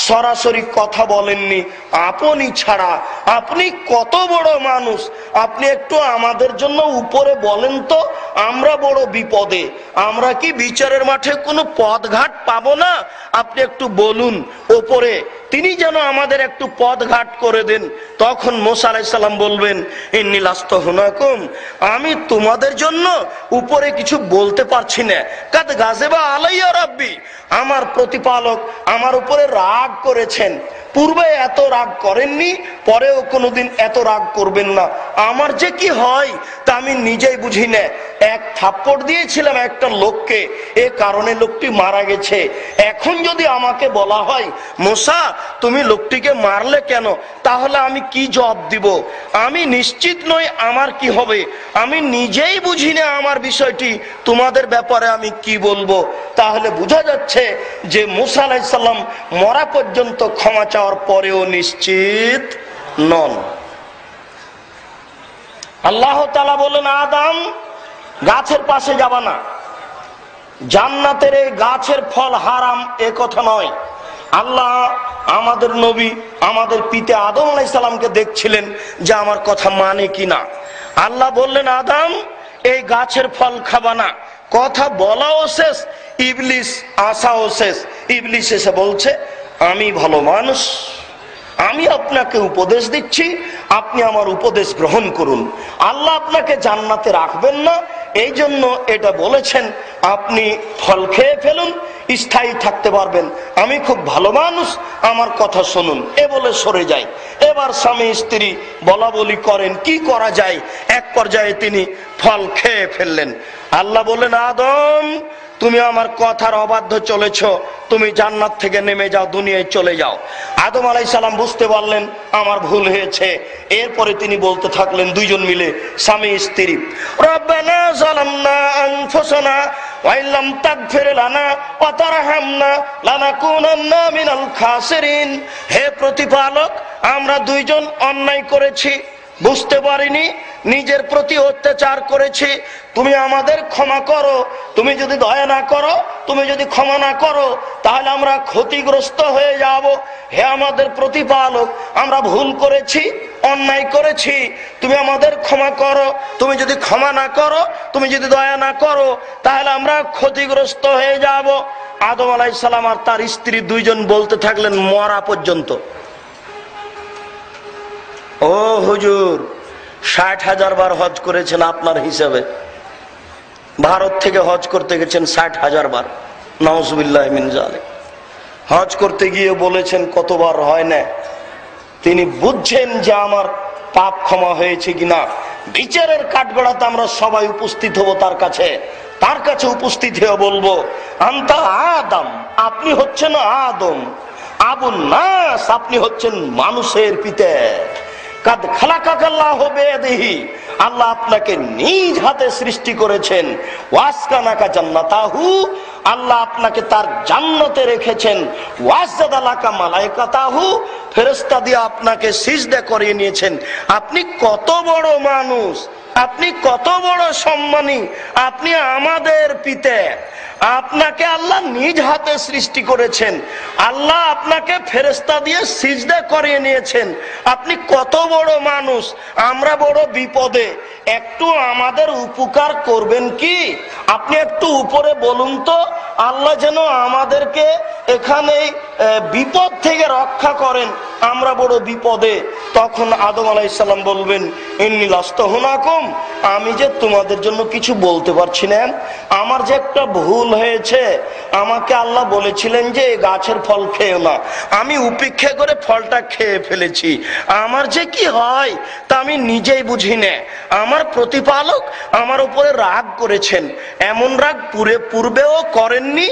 সরাসরি কথা বলেননি আপনি ছাড়া। আপনি কত বড় মানুষ, আপনি একটু আমাদের জন্য উপরে বলেন তো, আমরা বড় বিপদে। আমরা কি বিচারের মাঠে কোনো পথঘাট পাবো না? আপনি একটু বলুন ওপরে, তিনি যেন আমাদের একটু পথঘাট করে দেন। তখন মুসা আলাইহিস সালাম বলবেন, ইন্নী লাস্তু হুনাকুম, আমি তোমাদের জন্য উপরে কিছু বলতে পারছি না। কাদ গাযিবা আলাইয়া রাব্বি, আমার প্রতিপালক আমার উপরে রাগ করেছেন। পূর্বে এত রাগ করেননি, পরেও কোনোদিন এত রাগ করবেন না। আমার যে কি হয় তা আমি নিজেই বুঝি না। এক থাপ্পড় দিয়েছিলাম একটা লোককে, এ কারণে লোকটি মারা গেছে। এখন যদি আমাকে বলা হয়, মুসা তুমি লোকটিকে মারলে কেন, তাহলে আমি কি জবাব দিব? আমি নিশ্চিত নই আমার কি হবে। আমি নিজেই বুঝি না আমার বিষয়টি, তোমাদের ব্যাপারে আমি কি বলবো। তাহলে বোঝা যাচ্ছে যে মুসা আলাইহিস সালাম মরা পর্যন্ত ক্ষমা চাওয়ার পরেও নিশ্চিত নন। আল্লাহ তাআলা বলেন, আদম গাছের পাশে যাবা না, জান্নাতের এই গাছের ফল হারাম এ কথা নয়। আল্লাহ আমাদের নবী আমাদের পিতা আদম আলাইহিস সালামকে দেখছিলেন যে আমার কথা মানে কিনা। আল্লাহ বললেন, আদম এই গাছের ফল খাবা না। কথা বলাও শেষ, ইবলিস আসাও শেষ। ইবলিস এসে বলছে, আমি ভালো মানুষ, আমি আপনাকে উপদেশ দিচ্ছি, আপনি আমার উপদেশ গ্রহণ করুন। আল্লাহ আপনাকে জান্নাতে রাখবেন না, এই জন্য এটা বলেছেন, আপনি ফল খেয়ে ফেলুন, স্থায়ী থাকতে পারবেন। আমি খুব ভালো মানুষ, আমার কথা শুনুন। এ বলে সরে যায়। এবার স্বামী স্ত্রী বলা বলি করেন, কি করা যায়। এক পর্যায়ে তিনি ফল খেয়ে ফেললেন। আল্লাহ বললেন, আদম তুমি আমার কথার অবাধ্য চলেছ, তুমি জান্নাত থেকে নেমে যাও, দুনিয়ায় চলে যাও। আদম আলাইহিস সালাম বুঝতে পারলেন আমার ভুল হয়েছে। এরপরে তিনি বলতে থাকলেন, দুইজন মিলে স্বামী স্ত্রী, রব্বানা যালামনা আনফুসানা ওয়া ইল্লাম তাগফির লানা ওয়া তারহামনা লানাকুনান্না মিনাল খাসিরিন। হে প্রতিপালক, আমরা দুইজন অন্যায় করেছি, বুঝতে পারিনি, নিজের প্রতি অত্যাচার করেছি, তুমি আমাদের ক্ষমা করো। তুমি যদি দয়া না করো, তুমি যদি ক্ষমা না করো, তাহলে আমরা ক্ষতিগ্রস্ত হয়ে যাব। হে আমাদের প্রতিপালক, আমরা ভুল করেছি, অন্যায় করেছি, তুমি আমাদের ক্ষমা করো। তুমি যদি ক্ষমা না করো, তুমি যদি দয়া না করো, তাহলে আমরা ক্ষতিগ্রস্ত হয়ে যাব। আদম আলাইহিস সালাম আর তার স্ত্রী দুইজন বলতে থাকলেন মরা পর্যন্ত, ও হুজুর 60,000 বার হজ করেছেন আপনার হিসাবে, ভারত থেকে হজ করতে গেছেন 60,000 বার, নাউজুবিল্লাহি মিন যালিক। হজ করতে গিয়ে বলেছেন কতবার হয় না। তিনি বুঝছেন যে আমার পাপ ক্ষমা হয়েছে কিনা। বিচারের কাঠগড়াতে আমরা সবাই উপস্থিত হব তার কাছে উপস্থিত হয়ে বলবো, আনতা আদম, আপনি হচ্ছেন আদম, আবুন নাস, আপনি হচ্ছেন মানুষের পিতা। কাদ খালাকাকাল্লাহু বিয়াদিহি, আল্লাহ আপনাকে নিজ হাতে সৃষ্টি করেছেন। ওয়াসকানাকা জান্নাতাহু, আল্লাহ আপনাকে তার জান্নাতে রেখেছেন। ওয়াসজাদালাকা মালাইকাতাহু, ফেরেশতা দিয়ে আপনাকে সিজদা করিয়ে নিয়েছেন। আপনি কত বড় মানুষ, আপনি কত বড় সম্মানী, আপনি আমাদের পিতা। আপনাকে আল্লাহ নিজ হাতে সৃষ্টি করেছেন, আল্লাহ আপনাকে ফেরেশতা দিয়ে সিজদা করিয়ে নিয়েছেন। আপনি কত বড় মানুষ, আমরা বড় বিপদে, একটু আমাদের উপকার করবেন কি? আপনি একটু উপরে বলুন তো, আল্লাহ যেন আমাদেরকে এখানে বিপদ থেকে রক্ষা করেন, আমরা বড় বিপদে। তখন আদম আলাইহিস সালাম বলবেন, ইন্নী লাস্তু হুনাকুম, আমি যে তোমাদের জন্য কিছু বলতে পারছি না। আমার যে একটা ভুল হয়েছে, আমাকে আল্লাহ বলেছিলেন যে গাছের ফল খেও না, আমি উপেক্ষা করে ফলটা খেয়ে ফেলেছি। আমার যে কি হয় তা আমি নিজেই বুঝি না। আমার প্রতিপালক আমার উপরে রাগ করেছেন, এমন রাগ পূর্বেও করেননি,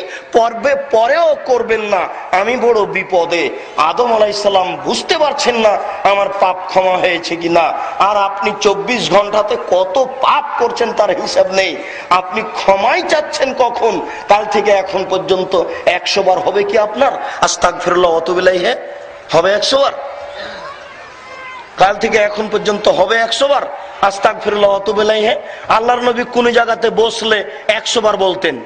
পরেও করবেন না। আমি বড় বিপদে। আদম আলাইহিস সালাম বুঝতে পারছেন না আমার পাপ ক্ষমা হয়েছে কিনা। আর আপনি 24 ঘন্টাতে কত পাপ করছেন তার হিসাব নেই। আপনি ক্ষমাই চাচ্ছেন কখন? কাল থেকে এখন পর্যন্ত 100 বার হবে কি আপনার আস্তাগফিরুল্লাহ ওয়া আতুবু ইলাইহি? হবে 100 বার? কাল থেকে এখন পর্যন্ত হবে 100 বার আস্তাগফিরুল্লাহ ওয়া আতুবু ইলাইহি? আল্লাহর নবী কোন জায়গাতে বসলে 100 বার বলতেন?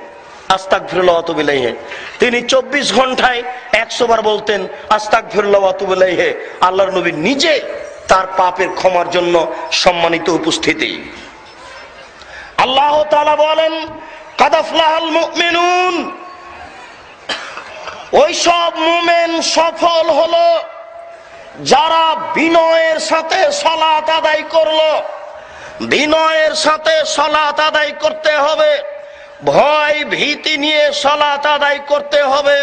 আস্তাগফিরুল্লাহ ওয়া আতুবু ইলাইহি। তিনি 24 ঘন্টায় 100 বার বলতেন আস্তাগফিরুল্লাহ ওয়া আতুবু ইলাইহি। আল্লাহর নবী নিজে তার পাপের ক্ষমার জন্য সম্মানিত উপস্থিতি। আল্লাহ তাআলা বলেন কাদ আফলাহাল মুমিনুন, ওই সব মুমিন সফল হলো যারা বিনয়ের সাথে সালাত আদায় করলো। বিনয়ের সাথে সালাত আদায় করতে হবে, ভয় ভীতি নিয়ে সালাত আদায় করতে হবে,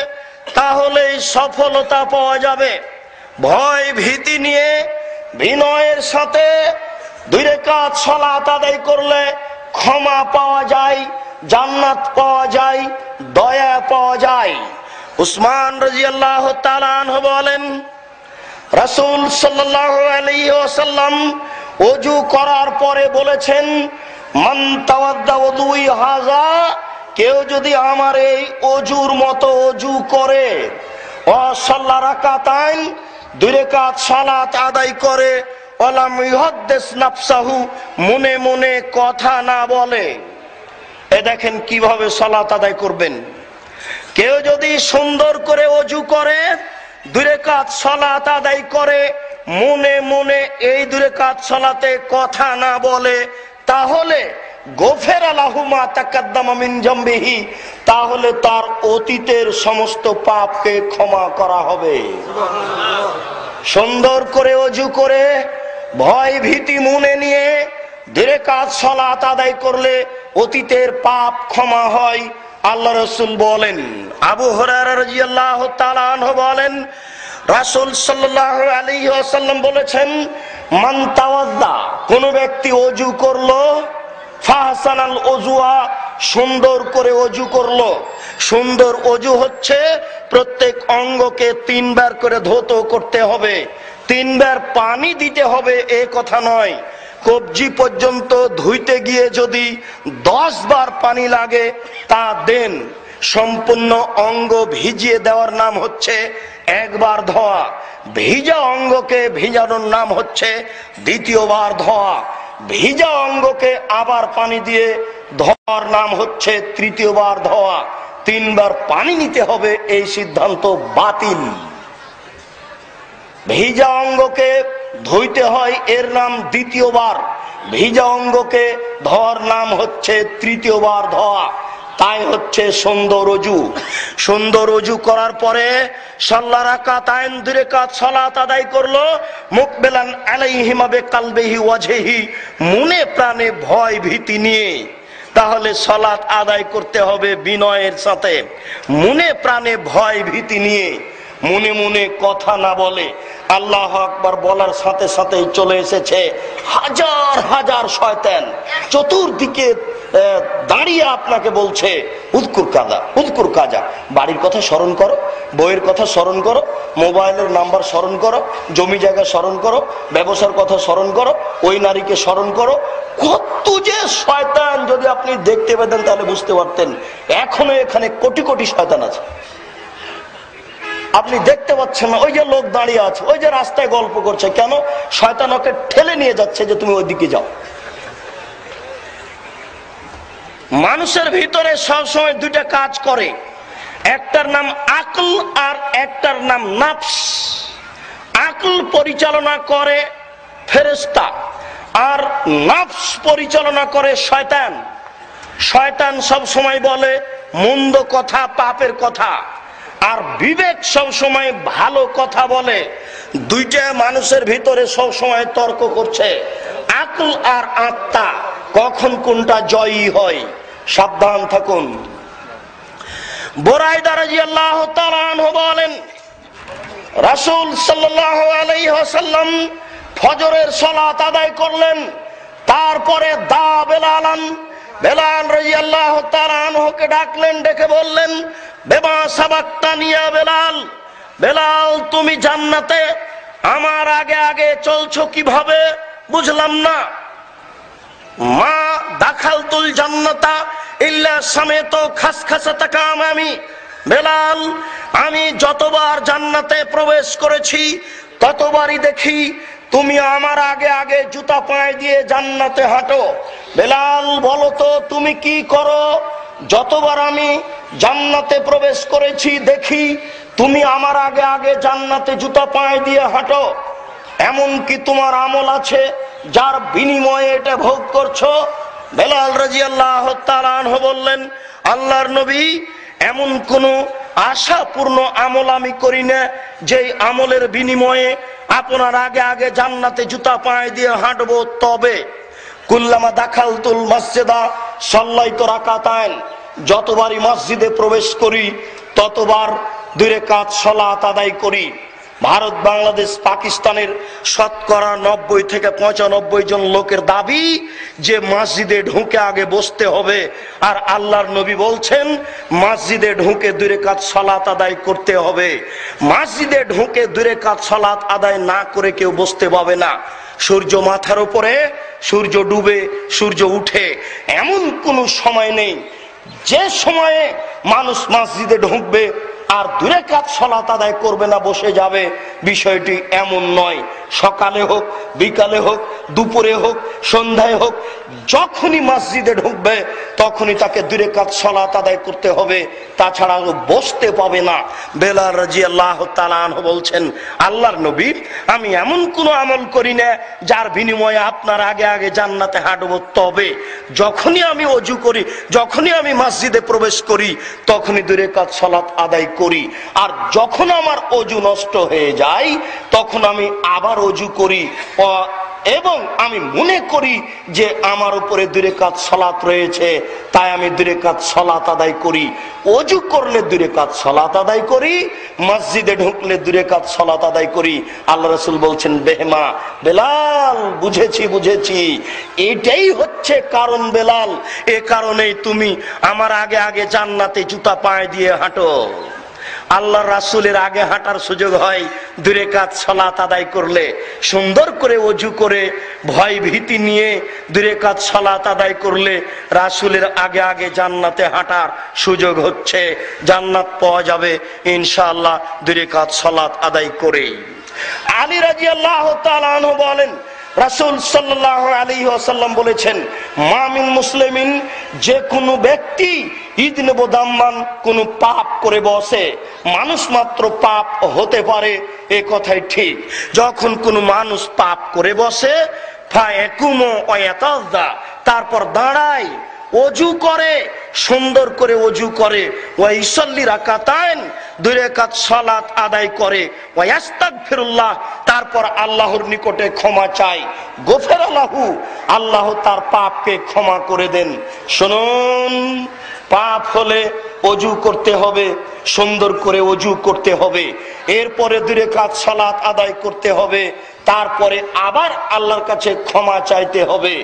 তাহলেই সফলতা পাওয়া যাবে। ভয় ভীতি নিয়ে বিনয়ের সাথে 2 রাকাত সালাত আদায় করলে ক্ষমা পাওয়া যায়, জান্নাত পাওয়া যায়, দয়া পাওয়া যায়। উসমান রাদিয়াল্লাহু তাআলা আনহু বলেন রাসূল সাল্লাল্লাহু আলাইহি ওয়াসাল্লাম ওযু করার পরে বলেছেন মান তাওয়াদ্দা ওযুই হাযা, কেউ যদি আমার এই ওযুর মতো ওযু করে, ওয়া সাল্লা রাকাতাইন 2 রাকাত সালাত আদায় করে, ওয়ালাম ইউহাদ্দিস নাফসাহু মনে মনে কথা না বলে। এ দেখেন কিভাবে সালাত আদায় করবেন। কেউ যদি সুন্দর করে ওযু করে, 2 রাকাত সালাত আদায় করে, মনে মনে এই 2 রাকাত সালাতে কথা না বলে, তাহলে গফিরা লাহু মা তাকাদ্দামা মিন জামবিহি, তাহলে তার অতীতের সমস্ত পাপকে ক্ষমা করা হবে। সুন্দর করে ওযু করে ভয় ভীতি মনে নিয়ে 2 রাকাত সালাত আদায় করলে অতীতের পাপ ক্ষমা হয়। আল্লাহ রাসূল বলেন, আবু হুরায়রা রাদিয়াল্লাহু তাআলা আনহু বলেন রাসূল সাল্লাল্লাহু আলাইহি ওয়াসাল্লাম বলেছেন মান তাওয়াদ্দা, কোন ব্যক্তি ওযু করলো, ফাহসানাল ওযুয়া, সুন্দর করে ওযু করলো। সুন্দর ওযু হচ্ছে প্রত্যেক অঙ্গকে 3 বার করে ধৌত করতে হবে, 3 বার পানি দিতে হবে এ কথা নয়। কবজি পর্যন্ত ধুইতে গিয়ে যদি 10 বার পানি লাগে তা দেন। সম্পূর্ণ অঙ্গ ভিজিয়ে দেওয়ার নাম হচ্ছে একবার ধোয়া। ভিজা অঙ্গকে ভিজানোর নাম হচ্ছে দ্বিতীয়বার ধোয়া। ভিজা অঙ্গকে আবার পানি দিয়ে ধোয়ার নাম হচ্ছে তৃতীয়বার ধোয়া। 3 বার পানি নিতে হবে, এই সিদ্ধান্ত বাতিল। ভিজা অঙ্গকে ধুইতে হয়, এর নাম দ্বিতীয়বার। ভিজা অঙ্গকে ধোয়ার নাম হচ্ছে তৃতীয়বার ধোয়া। তাই হচ্ছে সুন্দর ওযু। সুন্দর ওযু করার পরে সাল্লা রাকাতাইন 2 রাকাত সালাত আদায় করলো, মুকবিলান আলাইহিমা বিকালবিহি ওয়াজহিহি, মনে প্রাণে ভয় ভীতি নিয়ে। তাহলে সালাত আদায় করতে হবে বিনয়ের সাথে, মনে প্রাণে ভয় ভীতি নিয়ে, মনে মনে কথা না বলে। আল্লাহু আকবার বলার সাথে সাথেই চলে এসেছে হাজার হাজার শয়তান চতুর্দিকে দাঁড়িয়ে আপনাকে বলছে উযকুর কাযা, উযকুর কাযা। বাড়ির কথা স্মরণ করো, বইয়ের কথা স্মরণ করো, মোবাইলের নাম্বার স্মরণ করো, জমি জায়গা স্মরণ করো, ব্যবসার কথা স্মরণ করো, ওই নারীকে স্মরণ করো। কত যে শয়তান, যদি আপনি দেখতে পেতেন তাহলে বুঝতে পারতেন এখনো এখানে কোটি কোটি শয়তান আছে। আপনি দেখতে পাচ্ছেন না, ওই যে লোক দাঁড়িয়ে আছে, ওই যে রাস্তায় গল্প করছে, কেন? শয়তান ওকে ঠেলে নিয়ে যাচ্ছে যে তুমি ওই দিকে যাও। মানুষের ভিতরে সবসময় 2টা কাজ করে, একটার নাম আকল আর একটার নাম নাফস। আকল পরিচালনা করে ফেরেশতা আর নাফস পরিচালনা করে শয়তান। শয়তান সব সময় বলে মন্দ কথা, পাপের কথা, আর বিবেক সব সময় ভালো কথা বলে। 2টা মানুষের ভিতরে সব সময় তর্ক করছে, আকল আর আত্মা, কখন কোনটা জয়ী হয়। সাবধান থাকুন। বুরাইদা রাদিয়াল্লাহু তাআলা আনহু বলেন রাসূল সাল্লাল্লাহু আলাইহি ওয়াসাল্লাম ফজরের সালাত আদায় করলেন, তারপরে দা বেলালান, বেলাল রাদিয়াল্লাহু তাআলা আনহুকে ডাকলেন, ডেকে বললেন বেমা সাবাক্তানি ইয়া বেলাল, বেলাল তুমি জান্নাতে আমার আগে আগে চলছো কিভাবে? বুঝলাম না। মা দাখালতুল জান্নাতা ইল্লা সামেতু খাসখাসাতাকা আমামি, বেলাল আমি যতবার জান্নাতে প্রবেশ করেছি ততবারই দেখি তুমি আমার আগে আগে জুতা পায়ে দিয়ে জান্নাতে হাঁটো। বেলাল বলো তো তুমি কি করো? যতবার আমি জান্নাতে প্রবেশ করেছি, দেখি তুমি আমার আগে আগে জান্নাতে জুতা পায়ে দিয়ে হাঁটো, এমন কি তোমার আমল আছে যার বিনিময়ে এটা ভোগ করছো? বেলাল রাদিয়াল্লাহু তাআলা আনহু বললেন, আল্লাহর নবী, এমন কোন আশাপূর্ণ আমল আমি করি না যেই আমলের বিনিময়ে আপনার আগে আগে জান্নাতে জুতা পায়ে দিয়ে হাঁটবো। তবে কুল্লামা দাখালতুল মসজিদা সাল্লাইতু রাকাতাইন, যতবারই মসজিদে প্রবেশ করি ততবার 2 রাকাত সালাত আদায় করি। ভারত, বাংলাদেশ, পাকিস্তানের শতকরা 90 থেকে 95 জন লোকের দাবি যে মসজিদে ঢুকে আগে বসতে হবে, আর আল্লাহর নবী বলছেন মসজিদে ঢুকে 2 রাকাত সালাত আদায় করতে হবে। মসজিদে ঢুকে 2 রাকাত সালাত আদায় না করে কেউ বসতে পাবে না। সূর্য মাথার উপরে, সূর্য ডুবে, সূর্য উঠে, এমন কোন সময় নেই যে সময়ে মানুষ মসজিদে ঢুকবে আর 2 রাকাত সালাত আদায় করবে না, বসে যাবে। বিষয়টি এমন নয়। সকালে হোক, বিকালে হোক, দুপুরে হোক, সন্ধ্যায় হোক, যখনই মসজিদে ঢুকবে তখনই তাকে 2 রাকাত সালাত আদায় করতে হবে, তাছাড়া বসতে পাবে না। বেলাল রাদিয়াল্লাহু তাআলা আনহু বলছেন, আল্লাহর নবী, আমি এমন কোন আমল করি না যার বিনিময়ে আপনার আগে আগে জান্নাতে হাঁটবো। তবে যখনই আমি ওযু করি, যখনই আমি মসজিদে প্রবেশ করি, তখনই 2 রাকাত সালাত আদায় করি। আর যখন আমার ওযু নষ্ট হয়ে যায় তখন আমি আবার ওযু করি এবং আমি মনে করি যে আমার উপরে 2 রাকাত সালাত রয়েছে, তাই আমি 2 রাকাত সালাত আদায় করি। ওযু করলে 2 রাকাত সালাত আদায় করি, মসজিদে ঢুকলে 2 রাকাত সালাত আদায় করি। আল্লাহ রাসূল বলছেন, বেহেমা বেলাল, বুঝেছি, এটাই হচ্ছে কারণ বেলাল, এ কারণেই তুমি আমার আগে আগে জান্নাতে জুতা পায়ে দিয়ে হাঁটো। আল্লাহ রাসূলের আগে হাঁটার সুযোগ হয় 2 রাকাত সালাত আদায় করলে। সুন্দর করে ওযু করে, ভয় ভীতি নিয়ে 2 রাকাত সালাত আদায় করলে রাসূলের আগে আগে জান্নাতে হাঁটার সুযোগ হচ্ছে। জান্নাত পাওয়া যাবে ইনশাআল্লাহ 2 রাকাত সালাত আদায় করে। আলী রাদিয়াল্লাহু তাআলা আনহু বলেন, রাসূল সাল্লাল্লাহু আলাইহি ওয়াসাল্লাম বলেছেন, মা মিন মুসলিমিন, যে কোনো ব্যক্তি ইদনে বোদাম্মান কোন পাপ করে বসে, মানুষ মাত্র পাপ হতে পারে, এ কথাই ঠিক। যখন কোন মানুষ পাপ করে বসে, ফায়াকুমু ওয়া ইয়াতাযা, তারপর দাঁড়ায়, ওযু করে, সুন্দর করে ওযু করে, ওয়া ইসাল্লি রাকাতাইন, 2 রাকাত সালাত আদায় করে, ওয়া ইস্তাগফিরুল্লাহ, তারপর আল্লাহর নিকটে ক্ষমা চায়, গফিরা লাহু, আল্লাহ তার পাপকে ক্ষমা করে দেন। শুনুন, পাপ হলে ওযু করতে হবে, সুন্দর করে ওযু করতে হবে, এরপরে 2 রাকাত সালাত আদায় করতে হবে, তারপরে আবার আল্লাহর কাছে ক্ষমা চাইতে হবে।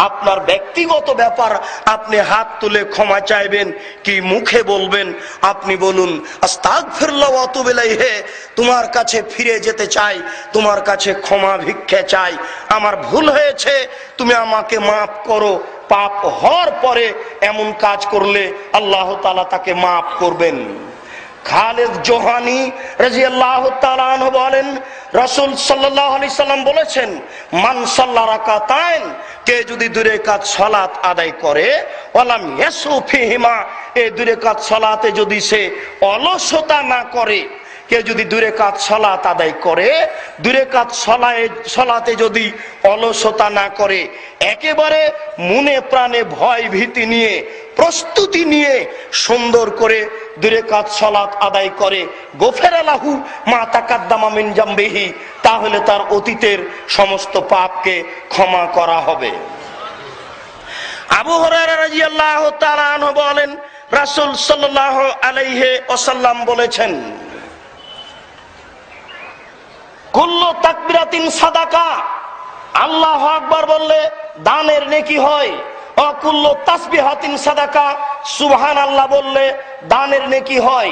আপনার ব্যক্তিগত ব্যাপার, আপনি হাত তুলে ক্ষমা চাইবেন কি মুখে বলবেন? আপনি বলুন, আস্তাগফিরুল্লাহ ওয়া আতুবু ইলাইহি, তোমার কাছে ফিরে যেতে চাই, তোমার কাছে ক্ষমা ভিক্ষা চাই, আমার ভুল হয়েছে, তুমি আমাকে মাফ করো। পাপ হওয়ার পরে এমন কাজ করলে আল্লাহ তাআলা তাকে মাফ করবেন। খালিদ জোহানি রাদিয়াল্লাহু তাআলা আনহু বলেন, রাসূল সাল্লাল্লাহু আলাইহি সাল্লাম বলেছেন, মান সাল্লা রাকাতাইন, কে যদি 2 রাকাত সালাত আদায় করে, ওয়ালাম ইয়াসু ফিহিমা, এই 2 রাকাত সালাতে যদি সে অলসতা না করে, কে যদি 2 রাকাত সালাত আদায় করে, 2 রাকাত সালাতে যদি অলসতা না করে, একেবারে মনে প্রাণে ভয় ভীতি নিয়ে, প্রস্তুতি নিয়ে সুন্দর করে 2 রাকাত সালাত আদায় করে, গফিরা লাহু মা তাকাদ্দামা মিন জামবিহি, তাহলে তার অতীতের সমস্ত পাপকে ক্ষমা করা হবে। আবু হুরায়রা রাদিয়াল্লাহু তাআলা আনহু বলেন, রাসূল সাল্লাল্লাহু আলাইহি ওয়াসাল্লাম বলেছেন, কুল্লু তাকবীরাতিন সাদাকা, আল্লাহু আকবার বললে দানের নেকি হয়। অকুল্লু তাসবিহাতিন সাদাকা, সুবহানাল্লাহ বললে দানের নেকি হয়।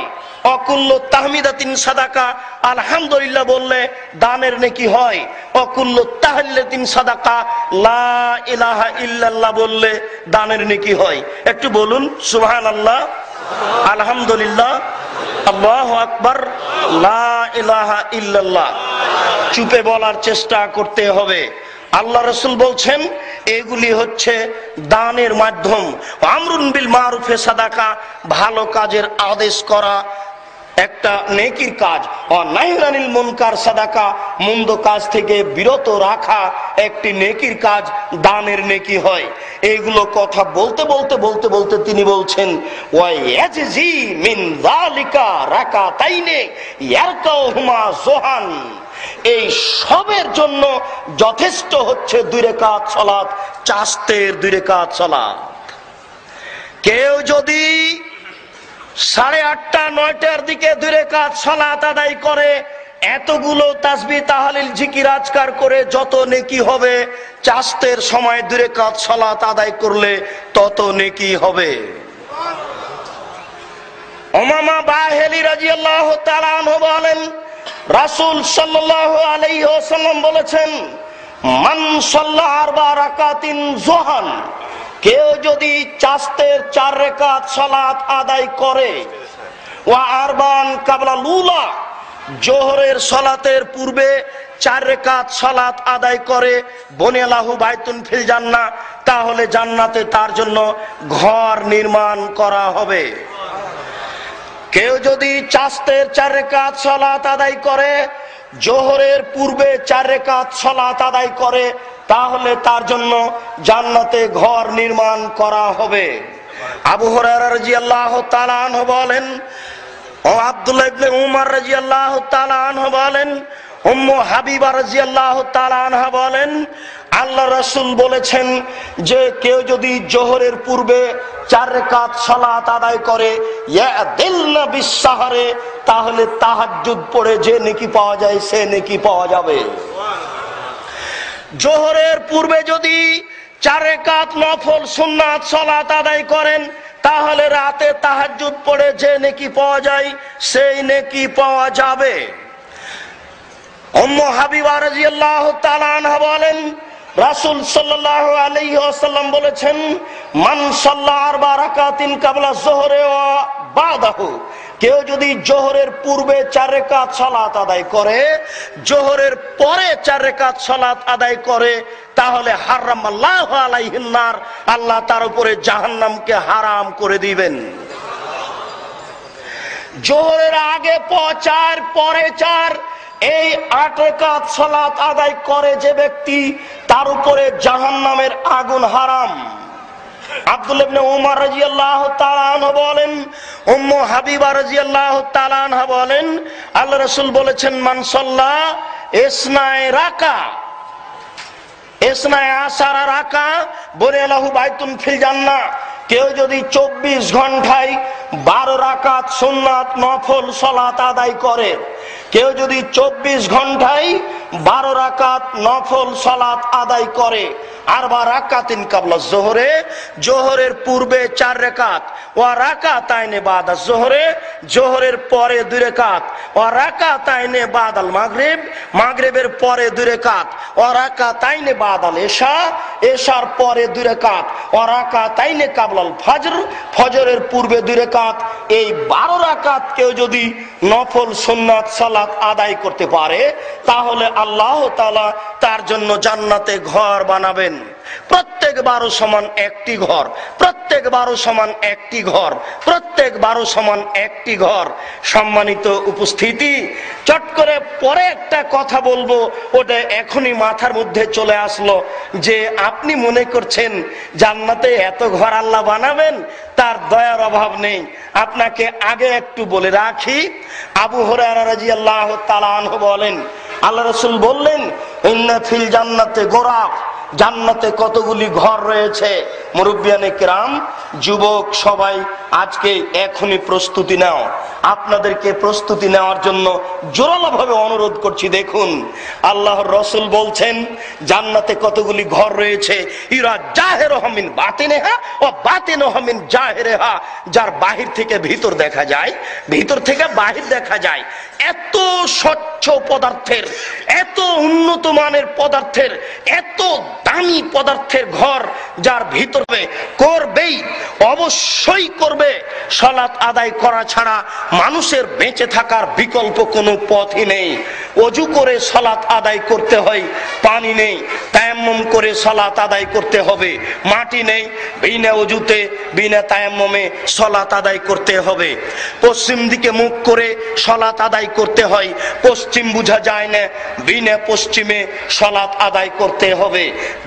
অকুল্লু তাহমিদাতিন সাদাকা, আলহামদুলিল্লাহ বললে দানের নেকি হয়। অকুল্লু তাহলিলাতিন সাদাকা, লা ইলাহা ইল্লাল্লাহ বললে দানের নেকি হয়। একটু বলুন, সুবহানাল্লাহ, আলহামদুলিল্লাহ, আল্লাহু আকবার, লা ইলাহা ইল্লাল্লাহ। চুপে বলার চেষ্টা করতে হবে। আল্লাহ রাসূল বলছেন এগুলি হচ্ছে দানের মাধ্যম। আমরুন বিল মারুফে সাদাকা, ভালো কাজের আদেশ করা একটা নেকির কাজ। নাহি আনিল মুনকার সাদাকা, মন্দ কাজ থেকে বিরত রাখা একটি নেকির কাজ, দানের নেকি হয়। এইগুলো কথা বলতে বলতে বলতে বলতে তিনি বলছেন ওয়া ইয়াজজি মিন যালিকা রাকাতাইনে ইয়ারকাউহুমা যুহান, এই সবের জন্য যথেষ্ট হচ্ছে 2 রাকাত সালাত, চাস্তের 2 রাকাত সালাত। কেউ যদি 8:30 9টার দিকে 2 রাকাত সালাত আদায় করে, এতগুলো তাসবিহ তাহলিল জিকির আজকার করে যত নেকি হবে, চাস্তের সময় 2 রাকাত সালাত আদায় করলে তত নেকি হবে। উমামা বাহিলি রাদিয়াল্লাহু তাআলা আনহু বলেন, রাসূল সাল্লাল্লাহু আলাইহি ওয়াসাল্লাম বলেছেন, মান সাল্লা 4 রাকাতিন যুহান, কেউ যদি চাস্তের 4 রাকাত সালাত আদায় করে, ওয়া আরবান কাবলা লুলা, জোহরের সালাতের পূর্বে 4 রাকাত সালাত আদায় করে, বনিয়ালাহু বাইতুন ফিল জান্নাহ, তাহলে জান্নাতে তার জন্য ঘর নির্মাণ করা হবে। কেউ যদি চাস্তের 4 রাকাত সালাত আদায় করে, জোহরের পূর্বে 4 রাকাত সালাত আদায় করে, তাহলে তার জন্য জান্নাতে ঘর নির্মাণ করা হবে। আবু হুরায়রা রাদিয়াল্লাহু তাআলা আনহু বলেন, ও আব্দুল্লাহ ইবনে উমর রাদিয়াল্লাহু তাআলা আনহু বলেন, উম্মু হাবিবা রাদিয়াল্লাহু তাআলা আনহা বলেন, আল্লাহ রাসূল বলেছেন যে কেউ যদি জোহরের পূর্বে 4 রাকাত সালাত আদায় করে, ইয়াদিলনা বিসসাহরে, তাহলে তাহাজ্জুদ পড়ে যে নেকি পাওয়া যায় সে নেকি পাওয়া যাবে। জোহরের পূর্বে যদি 4 রাকাত নফল সুন্নাত সালাত আদায় করেন, তাহলে রাতে তাহাজ্জুদ পড়ে যে নেকি পাওয়া যায় সেই নেকি পাওয়া যাবে। উম্মু হাবিবা রাদিয়াল্লাহু তাআলা আনহা বলেন, রাসূল সাল্লাল্লাহু আলাইহি ওয়াসাল্লাম বলেছেন, মান সাল্লা 4 রাকাতিন কাবলা যোহরে ওয়া বাদাহু, কেউ যদি জোহরের পূর্বে 4 রাকাত সালাত আদায় করে, জোহরের পরে 4 রাকাত সালাত আদায় করে, তাহলে হারামাল্লাহু আলাইহিন নার, আল্লাহ তার উপরে জাহান্নামকে হারাম করে দিবেন। জোহরের আগে 4 পরে 4, এই 8 রাকাত সালাত আদায় করে যে ব্যক্তি, তার উপরে জাহান্নামের আগুন হারাম। আব্দুল্লাহ ইবনে উমর রাদিয়াল্লাহু তাআলা আনহু বলেন, উম্মু হাবিবা রাদিয়াল্লাহু তাআলা আনহা বলেন, আল্লাহ রাসূল বলেছেন, মান সাল্লা ইসনাই রাকা, ইসনাই আশারা রাকা বনিয়ালাহু বাইতুন ফিল জান্নাহ, কেউ যদি 24 ঘন্টায় 12 রাকাত সুন্নাত নফল সালাত আদায় করে, কেউ যদি 24 ঘন্টায় 12 রাকাত নফল সালাত আদায় করে, আর 12 রাকাতিন কাবলা যোহরে, জোহরের পূর্বে 4 রাকাত, ওয়া রাকাতাইনে বাদা যোহরে, জোহরের পরে 2 রাকাত, ওয়া রাকাতাইনে বাদাল মাগরিব, মাগরিবের পরে 2 রাকাত, ওয়া রাকাতাইনে বাদাল ইশা, ইশার পরে 2 রাকাত, ওয়া রাকাতাইনে কাবলাল ফজর, ফজরের পূর্বে 2 রাকাত। এই 12 রাকাত কেউ যদি নফল সুন্নাত সালাত আদায় করতে পারে, তাহলে আল্লাহ তাআলা তার জন্য জান্নাতে ঘর বানাবেন। প্রত্যেক 12 সমান একটি ঘর, প্রত্যেক 12 সমান একটি ঘর, প্রত্যেক 12 সমান একটি ঘর। সম্মানিত উপস্থিতি, চট করে পরে একটা কথা বলবো, ওটা এখনই মাথার মধ্যে চলে আসলো, যে আপনি মনে করছেন জান্নাতে এত ঘর আল্লাহ বানাবেন, তার দয়ার অভাব নেই। আপনাকে আগে একটু বলে রাখি, আবু হুরায়রা রাদিয়াল্লাহু তাআলা আনহু বলেন, আল্লাহ রাসূল বললেন, ইন্না ফিল জান্নাতে গোরাফ, জান্নাতে কতগুলি ঘর রয়েছে। মুরব্বিয়ানে কিরাম, যুবক সবাই আজকে এখনই প্রস্তুতি নাও। আপনাদেরকে প্রস্তুতি নেওয়ার জন্য জোরালোভাবে অনুরোধ করছি। দেখুন, আল্লাহর রাসূল বলছেন জান্নাতে কতগুলি ঘর রয়েছে। ইরা জাহিরুহা মিন বাতিনিহা ওয়া বাতিনুহা মিন জাহিরিহা, যার বাহির থেকে ভিতর দেখা যায়, ভিতর থেকে বাহির দেখা যায়। এত স্বচ্ছ পদার্থের, এত উন্নত মানের পদার্থের, এত দামি পদার্থের ঘর যার ভিতরে করবেই, অবশ্যই করবে। সালাত আদায় করা ছাড়া মানুষের বেঁচে থাকার বিকল্প কোনো পথই নেই। ওযু করে সালাত আদায় করতে হয়, পানি নেই, তায়াম্মুম করে সালাত আদায় করতে হবে, মাটি নেই, বিনা ওযুতে বিনা তায়াম্মুমে সালাত আদায় করতে হবে। পশ্চিম দিকে মুখ করে সালাত আদায় করতে হয়, পশ্চিম বোঝা যায় না, বিনা পশ্চিমে সালাত আদায় করতে হবে।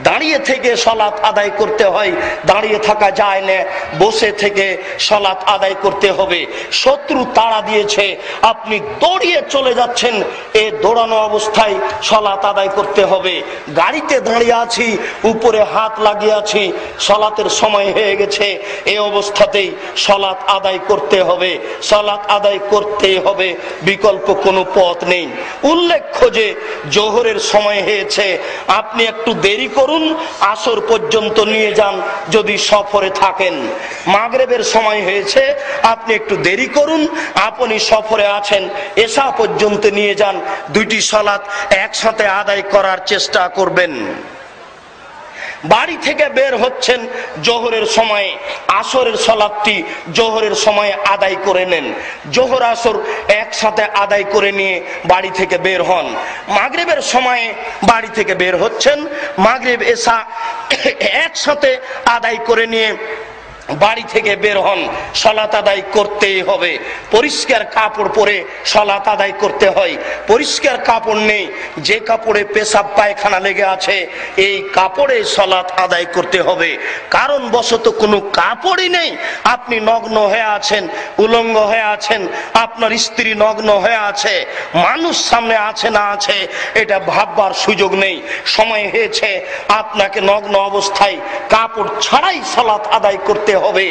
দাঁড়িয়ে থেকে সালাত আদায় করতে হয়, দাঁড়িয়ে থাকা যায় না, বসে থেকে সালাত আদায় করতে হবে। শত্রু তাড়া দিয়েছে, আপনি দৌড়িয়ে চলে যাচ্ছেন, এই দৌড়ানো অবস্থায় সালাত আদায় করতে হবে। গাড়িতে দাঁড়িয়ে আছি, উপরে হাত লাগিয়ে আছি, সালাতের সময় হয়ে গেছে, এই অবস্থাতেই সালাত আদায় করতে হবে, সালাত আদায় করতেই হবে, বিকল্প কোনো পথ নেই। উল্লেখ্য যে জোহরের সময় হয়েছে, আপনি একটু দেরি করুন, আসর পর্যন্ত নিয়ে যান যদি সফরে থাকেন। মাগরিবের সময় হয়েছে, আপনি একটু দেরি করুন, আপনি সফরে আছেন, এশা পর্যন্ত নিয়ে যান, দুইটি সালাত একসাথে আদায় করার চেষ্টা করবেন। বাড়ি থেকে বের হচ্ছেন জোহরের সময়ে, আসরের সালাতটি জোহরের সময়ে আদায় করে নেন, জোহর আসর একসাথে আদায় করে নিয়ে বাড়ি থেকে বের হন। মাগরিবের সময়ে বাড়ি থেকে বের হচ্ছেন, মাগরিব এশা একসাথে আদায় করে নিয়ে বাড়ি থেকে বের হন, সালাত আদায় করতেই হবে। পরিষ্কার কাপড় পরে সালাত আদায় করতে হয়। পরিষ্কার কাপড় নেই, যে কাপড়ে পেশাব পায়খানা লেগে আছে, এই কাপড়ে সালাত আদায় করতে হবে। কারণ বশত কোনো কাপড়ই নেই, আপনি নগ্ন হয়ে আছেন, উলঙ্গ হয়ে আছেন, আপনার স্ত্রী নগ্ন হয়ে আছে, মানুষ সামনে আছে না আছে এটা ভাববার সুযোগ নেই। সময় হয়েছে আপনাকে নগ্ন অবস্থায় কাপড় ছাড়াই সালাত আদায় করতে হবে।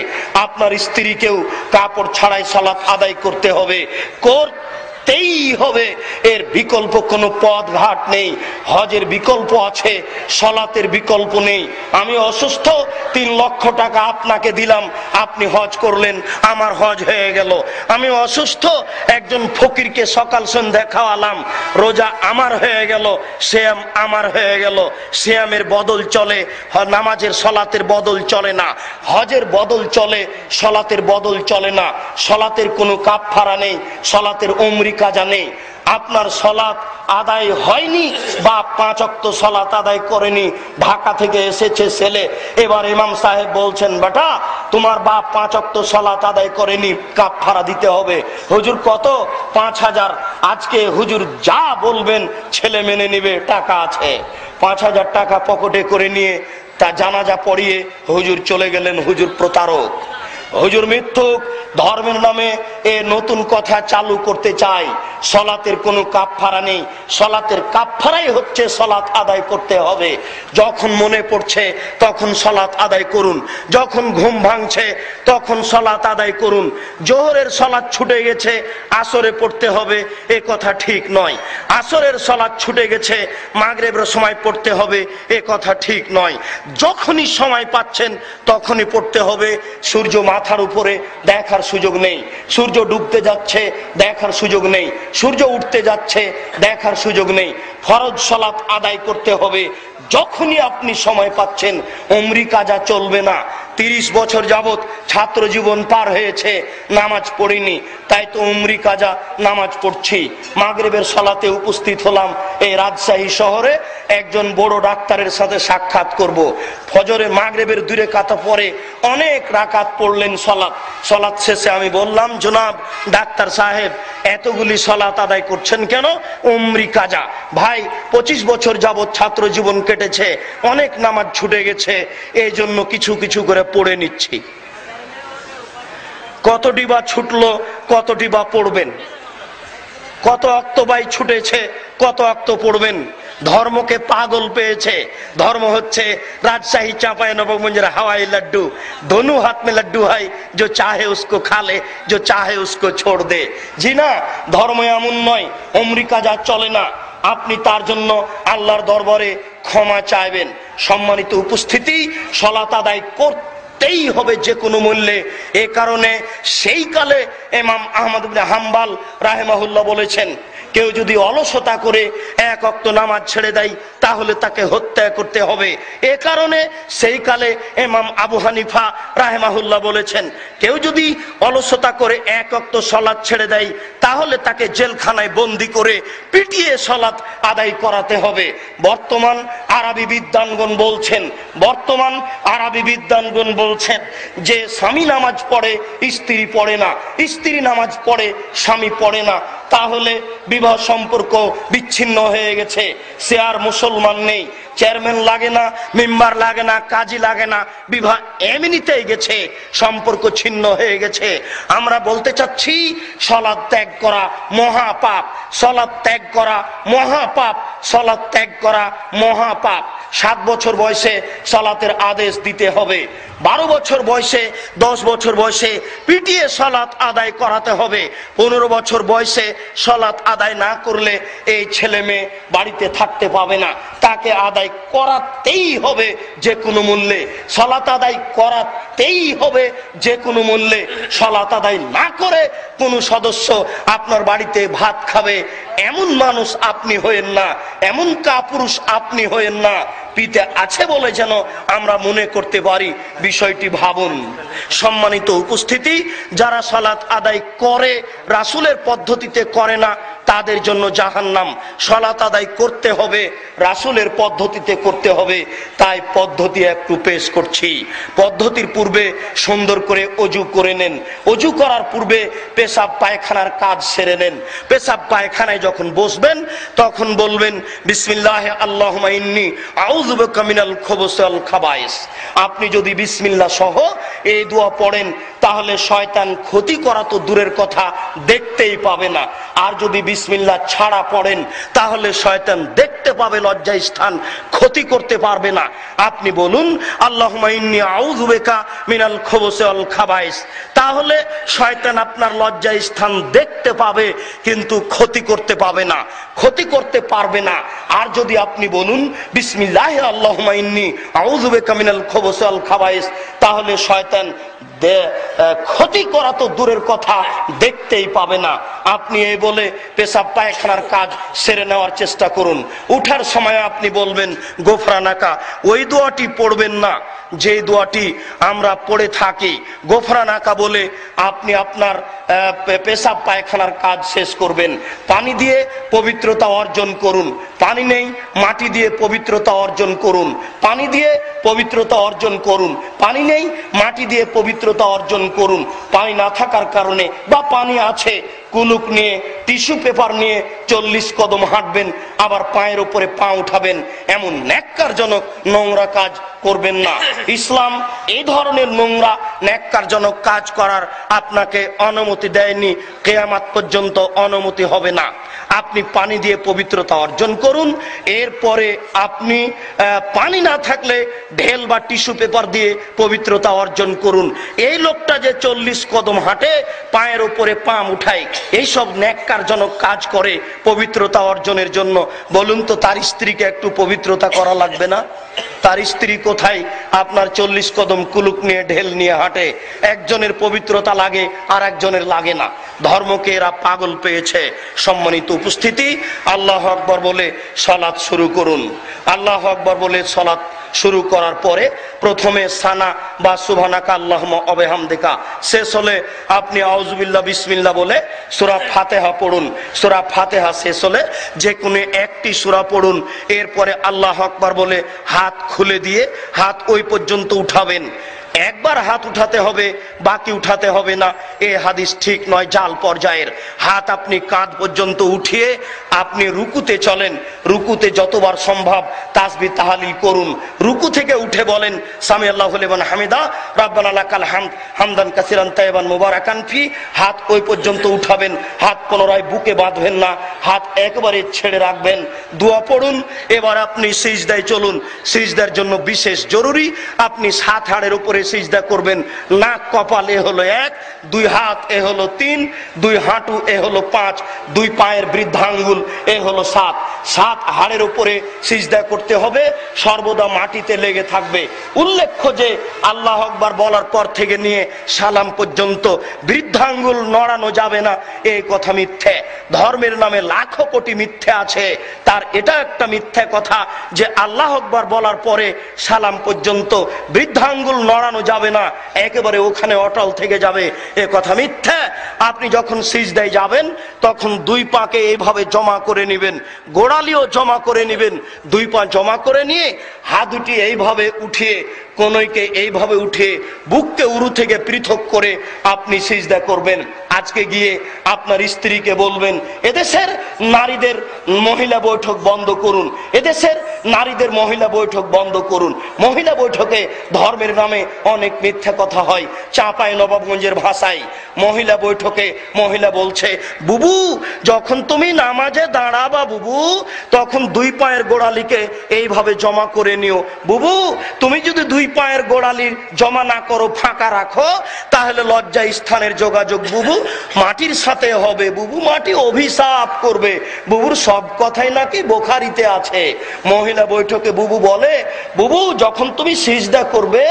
আপনার স্ত্রীকেও কাপড় ছাড়াই সালাত আদায় করতে হবে, করতেই হবে, এর বিকল্প কোনো পথ ঘাট নেই। হজের বিকল্প আছে, সালাতের বিকল্প নেই। আমি অসুস্থ, 3 লক্ষ টাকা আপনাকে দিলাম, আপনি হজ করলেন, আমার হজ হয়ে গেল। আমি অসুস্থ, একজন ফকিরকে সকাল সন্ধ্যা খাওয়ালাম, রোজা আমার হয়ে গেল, সিয়াম আমার হয়ে গেল। সিয়ামের বদল চলে, নামাজের সালাতের বদল চলে না, হজের বদল চলে, সালাতের বদল চলে না। সালাতের কোনো কাফফারা নেই, সালাতের উমরি কাজা নেই। আপনার সালাত আদায় হয়নি বা 5 ওয়াক্ত সালাত আদায় করেনি, ঢাকা থেকে এসেছে ছেলে, এবার ইমাম সাহেব বলছেন, বেটা তোমার বাপ 5 ওয়াক্ত সালাত আদায় করেনি, কাফফারা দিতে হবে। হুজুর কত? 5000। আজকে হুজুর যা বলবেন ছেলে মেনে নেবে, টাকা আছে। 5000 টাকা পকেটে করে নিয়ে তা জানাজা পড়িয়ে হুজুর চলে গেলেন। হুজুর প্রতারক, হুজুর মিথ্যুক, ধর্মের নামে এ নতুন কথা চালু করতে চাই। সালাতের কোনো কাফফারা নেই, সালাতের কাফফারাই হচ্ছে সালাত আদায় করতে হবে। যখন মনে পড়ছে তখন সালাত আদায় করুন, যখন ঘুম ভাঙছে তখন সালাত আদায় করুন। জোহরের সালাত ছুটে গেছে, আসরে পড়তে হবে, এ কথা ঠিক নয়। আসরের সালাত ছুটে গেছে, মাগরিবের সময় পড়তে হবে, এ কথা ঠিক নয়। যখনই সময় পাচ্ছেন তখনই পড়তে হবে। সূর্য মাথার উপরে, দেখার সুযোগ নেই। সূর্য ডুবতে যাচ্ছে, দেখার সুযোগ নেই। সূর্য উঠতে যাচ্ছে, দেখার সুযোগ নেই। ফরজ সালাত আদায় করতে হবে যখনই আপনি সময় পাচ্ছেন। উমরি কাজা চলবে না। 30 বছর যাবত ছাত্র জীবন পার হয়েছে, নামাজ পড়িনি, তাই তো উমরি কাজা নামাজ পড়ছি। মাগরিবের সালাতে উপস্থিত হলাম এই রাজশাহী শহরে, একজন বড় ডাক্তারের সাথে সাক্ষাৎ করব। ফজরে মাগরিবের 2 রাকাত পরে অনেক রাকাত পড়লেন সালাত। সালাত শেষে আমি বললাম, জনাব ডাক্তার সাহেব এতগুলি সালাত আদায় করছেন কেন? উমরি কাজা। ভাই 25 বছর যাবত ছাত্র জীবন কেটেছে, অনেক নামাজ ছুটে গেছে, এই জন্য কিছু কিছু করে পড়ে নিচ্ছি। কতটি বা ছুটলো, কতটি বা পড়বেন? কত ওয়াক্ত বাই ছুটেছে, কত ওয়াক্ত পড়বেন? ধর্মকে পাগল পেয়েছে। ধর্ম হচ্ছে রাজশাহী চাঁপাই নবাবগঞ্জের হাওয়াই লাড্ডু। दोनों हाथ में लड्डू है, जो चाहे उसको खा ले, जो चाहे उसको छोड़ दे। জি না, ধর্ম এমন নয়। উমরি কাজা চলে না। আপনি তার জন্য আল্লাহর দরবারে ক্ষমা চাইবেন। সম্মানিত উপস্থিতি, সালাত আদায় করতেই হবে যে কোনো মূল্যে। এ কারণে সেই কালে ইমাম আহমদ ইবনে হাম্বল রাহিমাহুল্লাহ বলেছেন, কেউ যদি অলসতা করে এক ওয়াক্ত নামাজ ছেড়ে দেয় তাহলে তাকে হত্যা করতে হবে। এ কারণে সেই কালে ইমাম আবু হানিফা রাহিমাহুল্লাহ বলেছেন, কেউ যদি অলসতা করে এক ওয়াক্ত সালাত ছেড়ে দেয় তাহলে তাকে জেলখানায় বন্দি করে পিটিয়ে সালাত আদায় করাতে হবে। বর্তমান আরবি বিদ্বানগণ বলছেন যে স্বামী নামাজ পড়ে স্ত্রী পড়ে না, স্ত্রী নামাজ পড়ে স্বামী পড়ে না, তাহলে বিবাহ সম্পর্ক বিচ্ছিন্ন হয়ে গেছে। সে আর মুসলমান নেই, চেয়ারম্যান লাগে না, মেম্বার লাগে না, কাজী লাগে না, বিবাহ এমনিতেই গেছে, সম্পর্ক ছিন্ন হয়ে গেছে। আমরা বলতে চাচ্ছি সালাত ত্যাগ করা মহাপাপ, সালাত ত্যাগ করা মহাপাপ, সালাত ত্যাগ করা মহাপাপ। 7 বছর বয়সে সালাতের আদেশ দিতে হবে, 12 বছর বয়সে, 10 বছর বয়সে পিটিয়ে সালাত আদায় করাতে হবে। 15 বছর বয়সে সালাত আদায় না করলে এই ছেলে মেয়ে বাড়িতে থাকতে পাবে না, তাকে আদায় করাতেই হবে যে কোনো মূল্যে, সালাত আদায় করাতেই হবে যে কোনো মূল্যে। সালাত আদায় না করে কোন সদস্য আপনার বাড়িতে ভাত খাবে এমন মানুষ আপনি হয়েন না, এমন কাপুরুষ আপনি হয়েন না। পিতে আছে বলে যেন আমরা মনে করতে পারি, বিষয়টি ভাবুন। সম্মানিত উপস্থিতি, যারা সালাত আদায় করে রাসূলের পদ্ধতিতে করে না তাদের জন্য জাহান্নাম। সালাত আদায় করতে হবে রাসূলের পদ্ধতিতে করতে হবে, তাই পদ্ধতি একটু পেশ করছি। পদ্ধতির পূর্বে সুন্দর করে অজু করে নেন, অজু করার পূর্বে পেশাব পায়খানার কাজ সেরে নেন। পেশাব পায়খানায় যখন বসবেন তখন বলবেন বিসমিল্লাহ আল্লাহুম্মা ইন্নী আউযু বিকা মিনাল খুবুসি ওয়াল খাবায়েস। আপনি যদি বিসমিল্লাহ সহ এই দোয়া পড়েন তাহলে শয়তান ক্ষতি করা তো দূরের কথা, দেখতেই পাবে না। আর যদি বিসমিল্লাহ ছাড়া পড়েন তাহলে শয়তান দেখতে পাবে লজ্জা স্থান, ক্ষতি করতে পারবে না। আপনি বলুন আল্লাহুম্মা ইন্নী আউযু বিকা মিনাল খুবুসি ওয়াল খাবায়েস, তাহলে শয়তান আপনার লজ্জা স্থান দেখতে পাবে কিন্তু ক্ষতি করতে পাবে না, ক্ষতি করতে পারবে না। আর যদি আপনি বলুন বিসমিল্লাহ আল্লাহুম্মা ইন্নী আউযু বিকা মিনাল খুবুসি ওয়াল খাবায়েস, তাহলে শয়তান ক্ষতি করা তো দূরের কথা, দেখতেই পাবে না। আপনি এই বলে পেশাব পায়খানার কাজ সেরে নেওয়ার চেষ্টা করুন। উঠার সময় আপনি বলবেন গোফরানাকা, ওই দোয়াটি পড়বেন না যে দোয়াটি আমরা পড়ে থাকি। গোফরানাকা বলে আপনি আপনার পেশাব পায়খানার কাজ শেষ করবেন। পানি দিয়ে পবিত্রতা অর্জন করুন, পানি নেই মাটি দিয়ে পবিত্রতা অর্জন করুন, পানি দিয়ে পবিত্রতা অর্জন করুন, পানি নেই মাটি দিয়ে পবিত্রতা অর্জন করুন। পানি না থাকার কারণে বা পানি আছে, কুলুক নিয়ে টিস্যু পেপার নিয়ে 40 কদম হাঁটবেন, আবার পায়ের উপরে পা উঠাবেন, এমন ন্যাক্কারজনক নোংরা কাজ করবেন না। ইসলাম এই ধরনের নোংরা ন্যাক্কারজনক কাজ করার আপনাকে অনুমতি দেয়নি, কিয়ামত পর্যন্ত অনুমতি হবে না। আপনি পানি দিয়ে পবিত্রতা অর্জন করুন, এরপরে আপনি পানি না থাকলে ঢেল বা টিস্যু পেপার দিয়ে পবিত্রতা অর্জন করুন। এই লোকটা যে 40 কদম হাঁটে, পায়ের উপরে পা উঠায়, এইসব ন্যাক্কারজনক কাজ করে পবিত্রতা অর্জনের জন্য, বলুন তো তার স্ত্রীকে একটু পবিত্রতা করা লাগবে না? তার স্ত্রী কোথায় আপনার 40 কদম কুলুক নিয়ে ঢেল নিয়ে হাঁটে? একজনের পবিত্রতা লাগে আর একজনের লাগে না। ধর্মকে এরা পাগল পেয়েছে। সম্মানিত উপস্থিতি, আল্লাহু আকবার বলে সালাত শুরু করুন। আল্লাহু আকবার বলে সালাত শুরু করার পরে প্রথমে সানা বা সুবহানাকা আল্লাহুম্মা ওয়া বিহামদিকা শেষ হলে আপনি আউযুবিল্লাহ বিসমিল্লাহ বলে সূরা ফাতিহা পড়ুন। সূরা ফাতিহা শেষ হলে যে কোনো একটি সূরা পড়ুন। এরপরে আল্লাহু আকবার বলে হাত খুলে দিয়ে হাত ওই পর্যন্ত উঠাবেন। একবার হাত উঠাতে হবে, বাকি উঠাতে হবে না, এই হাদিস ঠিক নয়। জাল পর্যায়ের হাত আপনি কাঁধ পর্যন্ত উঠিয়ে আপনি রুকুতে চলেন। রুকুতে যতবার সম্ভব তাসবিহ তাহলিল করুন। রুকু থেকে উঠে বলেন সামি আল্লাহু লিমান হামিদা রাব্বানা লাকাল হামদ হামদান কাসিরান তাইয়িবান মুবারাকান ফি। হাত ওই পর্যন্ত উঠাবেন, হাত পুনরায় বুকে বাঁধবেন না, হাত একবারে ছেড়ে রাখবেন। দোয়া পড়ুন। এবার আপনি সিজদায় চলুন। সিজদার জন্য বিশেষ জরুরি আপনি 7 হাড়ের উপরে সিজদা করবেন। নাক কপাল এ হলো 1, 2 হাত এ হলো 3, 2 হাঁটু এ হলো 5, 2 পায়ের বৃদ্ধাঙ্গুল এ হলো 7, 7 হাড়ের উপরে সিজদা করতে হবে, সর্বদা মাটিতে লেগে থাকবে। উল্লেখ্য যে আল্লাহ আকবার বলার পর থেকে নিয়ে সালাম পর্যন্ত বৃদ্ধাঙ্গুল নড়ানো যাবে না, এই কথা মিথ্যে। ধর্মের নামে লাখো কোটি মিথ্যে আছে, তার এটা একটা মিথ্যে কথা যে আল্লাহ আকবার বলার পরে সালাম পর্যন্ত বৃদ্ধাঙ্গুল নড়ানো যাবে না, একেবারে ওখানে অটল থেকে যাবে, এ কথা মিথ্যে। আপনি যখন সিজদায় যাবেন তখন 2 পাকে এইভাবে জমা করে নেবেন, গোড়ালিও জমা করে নেবেন, 2 পা জমা করে নিয়ে হাত দুটি এইভাবে উঠিয়ে, কোনইকে এইভাবে উঠিয়ে বুককে উরু থেকে পৃথক করে আপনি সিজদা করবেন। আজকে গিয়ে আপনার স্ত্রীকে বলবেন এদেশের নারীদের মহিলা বৈঠক বন্ধ করুন, এদেশের নারীদের মহিলা বৈঠক বন্ধ করুন। মহিলা বৈঠকে ধর্মের নামে অনেক মিথ্যা কথা হয়। চাঁপাই নবাবগঞ্জের ভাষায় মহিলা বৈঠকে মহিলা বলছে, বুবু যখন তুমি নামাজে দাঁড়াবা বুবু, তখন 2 পায়ের গোড়ালিকে এইভাবে জমা করে নিও। বুবু তুমি যদি 2 পায়ের গোড়ালি জমা না করো, ফাঁকা রাখো, তাহলে লজ্জা স্থানের যোগাযোগ বুবু মাটির সাথে হবে, বুবু মাটি অভিশাপ করবে। বুবুর সব কথাই নাকি বুখারীতে আছে। মহিলা বৈঠকে বুবু বলে, বুবু যখন তুমি সিজদা করবে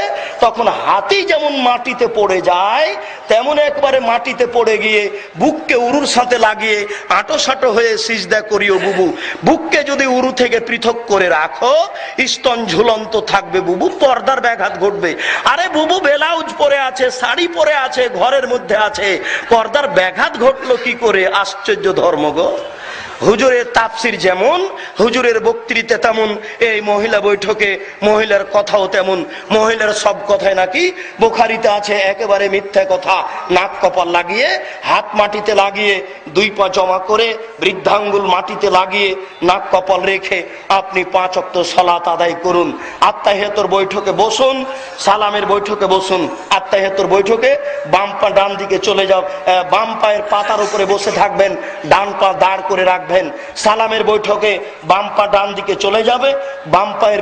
তখন হাতি যেমন মাটিতে পড়ে যায়, তেমন একবারে মাটিতে পড়ে গিয়ে বুককে উরুর সাথে লাগিয়ে আঁটো সাঁটো হয়ে সিজদা করিও বুবু। বুককে যদি উরু থেকে পৃথক করে রাখো, স্তন ঝুলন্ত থাকবে বুবু, পর্দার ব্যাঘাত ঘটবে। আরে বুবু ব্লাউজ পরে আছে, শাড়ি পরে আছে, ঘরের মধ্যে আছে, পর্দার ব্যাঘাত ঘটলো কি করে? আশ্চর্য ধর্ম গো। হুজুরের তাফসির যেমন, হুজুরের বক্তৃতা তেমন, এই মহিলা বৈঠকে মহিলার কথাও তেমন। মহিলার সব কথাই নাকি বুখারীতে আছে, একেবারে মিথ্যা কথা। নাক কপাল লাগিয়ে, হাত মাটিতে লাগিয়ে, 2 পা জমা করে, বৃদ্ধাঙ্গুল মাটিতে লাগিয়ে, নাক কপাল রেখে আপনি 5 ওয়াক্ত সালাত আদায় করুন। আত্তাহিয়াতুর বৈঠকে বসুন, সালামের বৈঠকে বসুন। আত্তাহিয়াতুর বৈঠকে বাম পা ডান দিকে চলে যাও, বাম পায়ের পাতার উপরে বসে থাকবেন, ডান পা দাঁড় করে রাখবেন। সালামের বৈঠকে বাম পা ডান দিকে চলে যাবে, বাম পায়ের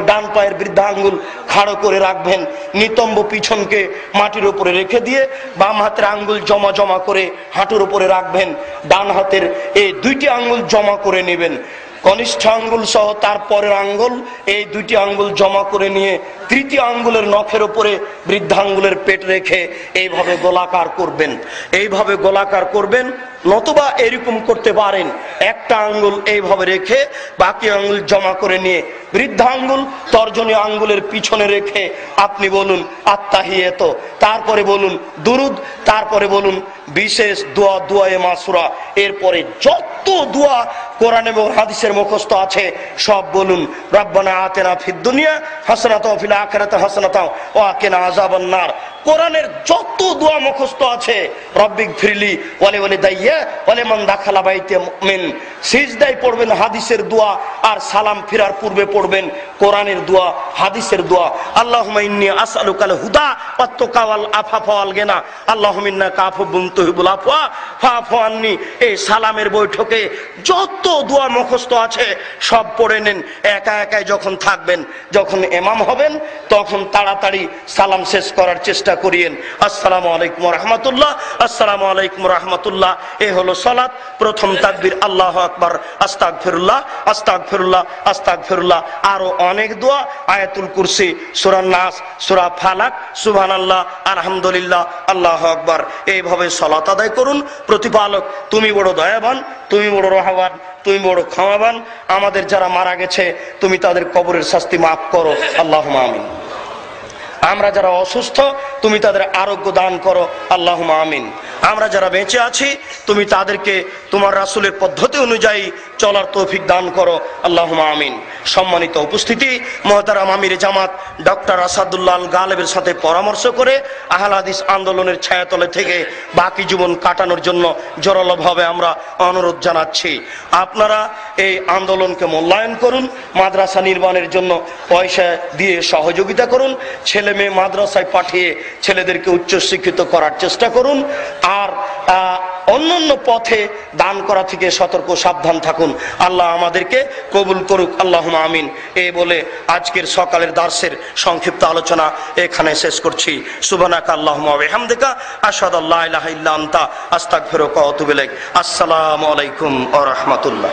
ডান পায়ের বৃদ্ধাঙ্গুল খাড়ো করে রাখবেন। নিতম্ব পিছনকে মাটির উপরে রেখে দিয়ে বাম হাতের আঙ্গুল জমা জমা করে হাঁটুর উপরে রাখবেন। ডান হাতের এই 2টি আঙ্গুল জমা করে নেবেন, কনিষ্ঠ আঙ্গুল সহ তারপরের আঙ্গুল, এই 2টি আঙ্গুল জমা করে নিয়ে 3য় আঙ্গুলের নখের উপরে বৃদ্ধাঙ্গুলের পেট রেখে এইভাবে গোলাকার করবেন। এইভাবে গোলাকার করবেন, নতুবা এরকম করতে পারেন, একটা আঙ্গুল এইভাবে রেখে বাকি আঙ্গুল জমা করে নিয়ে বৃদ্ধাঙ্গুল তর্জনী আঙ্গুলের পিছনে রেখে আপনি বলুন আত্তাহিয়াত, তারপরে বলুন দুরুদ, তারপরে বলুন বিশেষ দোয়া, দোয়ায়ে মাসুরা। এরপরে যত দোয়া কোরআন এবং হাদিসের মুখস্থ আছে সব বলুন। রব্বানা আতিনা ফিদ দুনিয়া হাসানাতাও ওয়া ফিল আখিরাতি হাসানাতাও ওয়া কিনা আযাবান নার। কোরআনের যত দোয়া মুখস্থ আছে, রব্বিক ফিরলি ওয়ালি ওয়ালিদাইয়া ওয়ালিমান দাখালা বাইতে মুমিন, সিজদায় পড়বেন হাদিসের দোয়া, আর সালাম ফিরার পূর্বে পড়বেন কোরআনের দোয়া, হাদিসের দোয়া। আল্লাহুম্মা ইন্নী আসআলুকাল হুদা ওয়াত তাকা ওয়াল আফাফা ওয়াল গিনা, আল্লাহুম্মা ইন্নাকা আফুবুন তুহিব্বুল আফওয়া ফাআফু আন্নী। এই সালামের বৈঠকে যত দোয়া মুখস্থ আছে সব পড়ে নেন। একা একাই যখন থাকবেন, যখন ইমাম হবেন তখন তাড়াতাড়ি সালাম শেষ করার চেষ্টা করিয়েন। আসসালামু আলাইকুম ওয়া রাহমাতুল্লাহ, আসসালামু আলাইকুম ওয়া রাহমাতুল্লাহ। এ হলো সালাত। প্রথম তাকবীর আল্লাহু আকবার, আস্তাগফিরুল্লাহ, আস্তাগফিরুল্লাহ, আস্তাগফিরুল্লাহ। আরো অনেক দোয়া, আয়াতুল কুরসি, সূরা নাস, সূরা ফালাক, সুবহানাল্লাহ, আলহামদুলিল্লাহ, আল্লাহু আকবার। এইভাবে সালাত আদায় করুন। প্রতিপালক তুমি বড় দয়াবান, তুমি বড় রহমান, তুমি বড় ক্ষমাবান। আমাদের যারা মারা গেছে তুমি তাদের কবরের শাস্তি মাফ করো, আল্লাহুম্মা আমিন। আমরা যারা অসুস্থ তুমি তাদের আরোগ্য দান করো, আল্লাহুম্মা আমিন। আমরা যারা বেঁচে আছি তুমি তাদেরকে তোমার রাসূলের পদ্ধতি অনুযায়ী চলার তৌফিক দান করো, আল্লাহুম্মা আমিন। সম্মানিত উপস্থিতি, মুহতারাম আমির জামাত ডক্টর আসাদুল্লাহ আল গালেবের সাথে পরামর্শ করে আহলে হাদিস আন্দোলনের ছায়াতলে থেকে বাকি জীবন কাটানোর জন্য জোরালোভাবে আমরা অনুরোধ জানাচ্ছি। আপনারা এই আন্দোলনকে মূল্যায়ন করুন, মাদ্রাসা নির্মাণের জন্য পয়সা দিয়ে সহযোগিতা করুন, ছেলে মেয়ে মাদ্রাসায় পাঠিয়ে ছেলেদেরকে উচ্চশিক্ষিত করার চেষ্টা করুন। আর অন্য পথে দান করা থেকে সতর্ক সাবধান থাকুন। আল্লাহ আমাদেরকে কবুল করুক, আল্লাহুম্মা আমিন। এই বলে আজকের সকালের দার্সের সংক্ষিপ্ত আলোচনা এখানে শেষ করছি। সুবহানাকা আল্লাহুম্মা ওয়া বিহামদিকা আশহাদু আল্লা ইলাহা ইল্লা আনতা আস্তাগফিরুকা ওয়া আতুবু ইলাইক। আসসালামু আলাইকুম ওয়া রাহমাতুল্লাহ।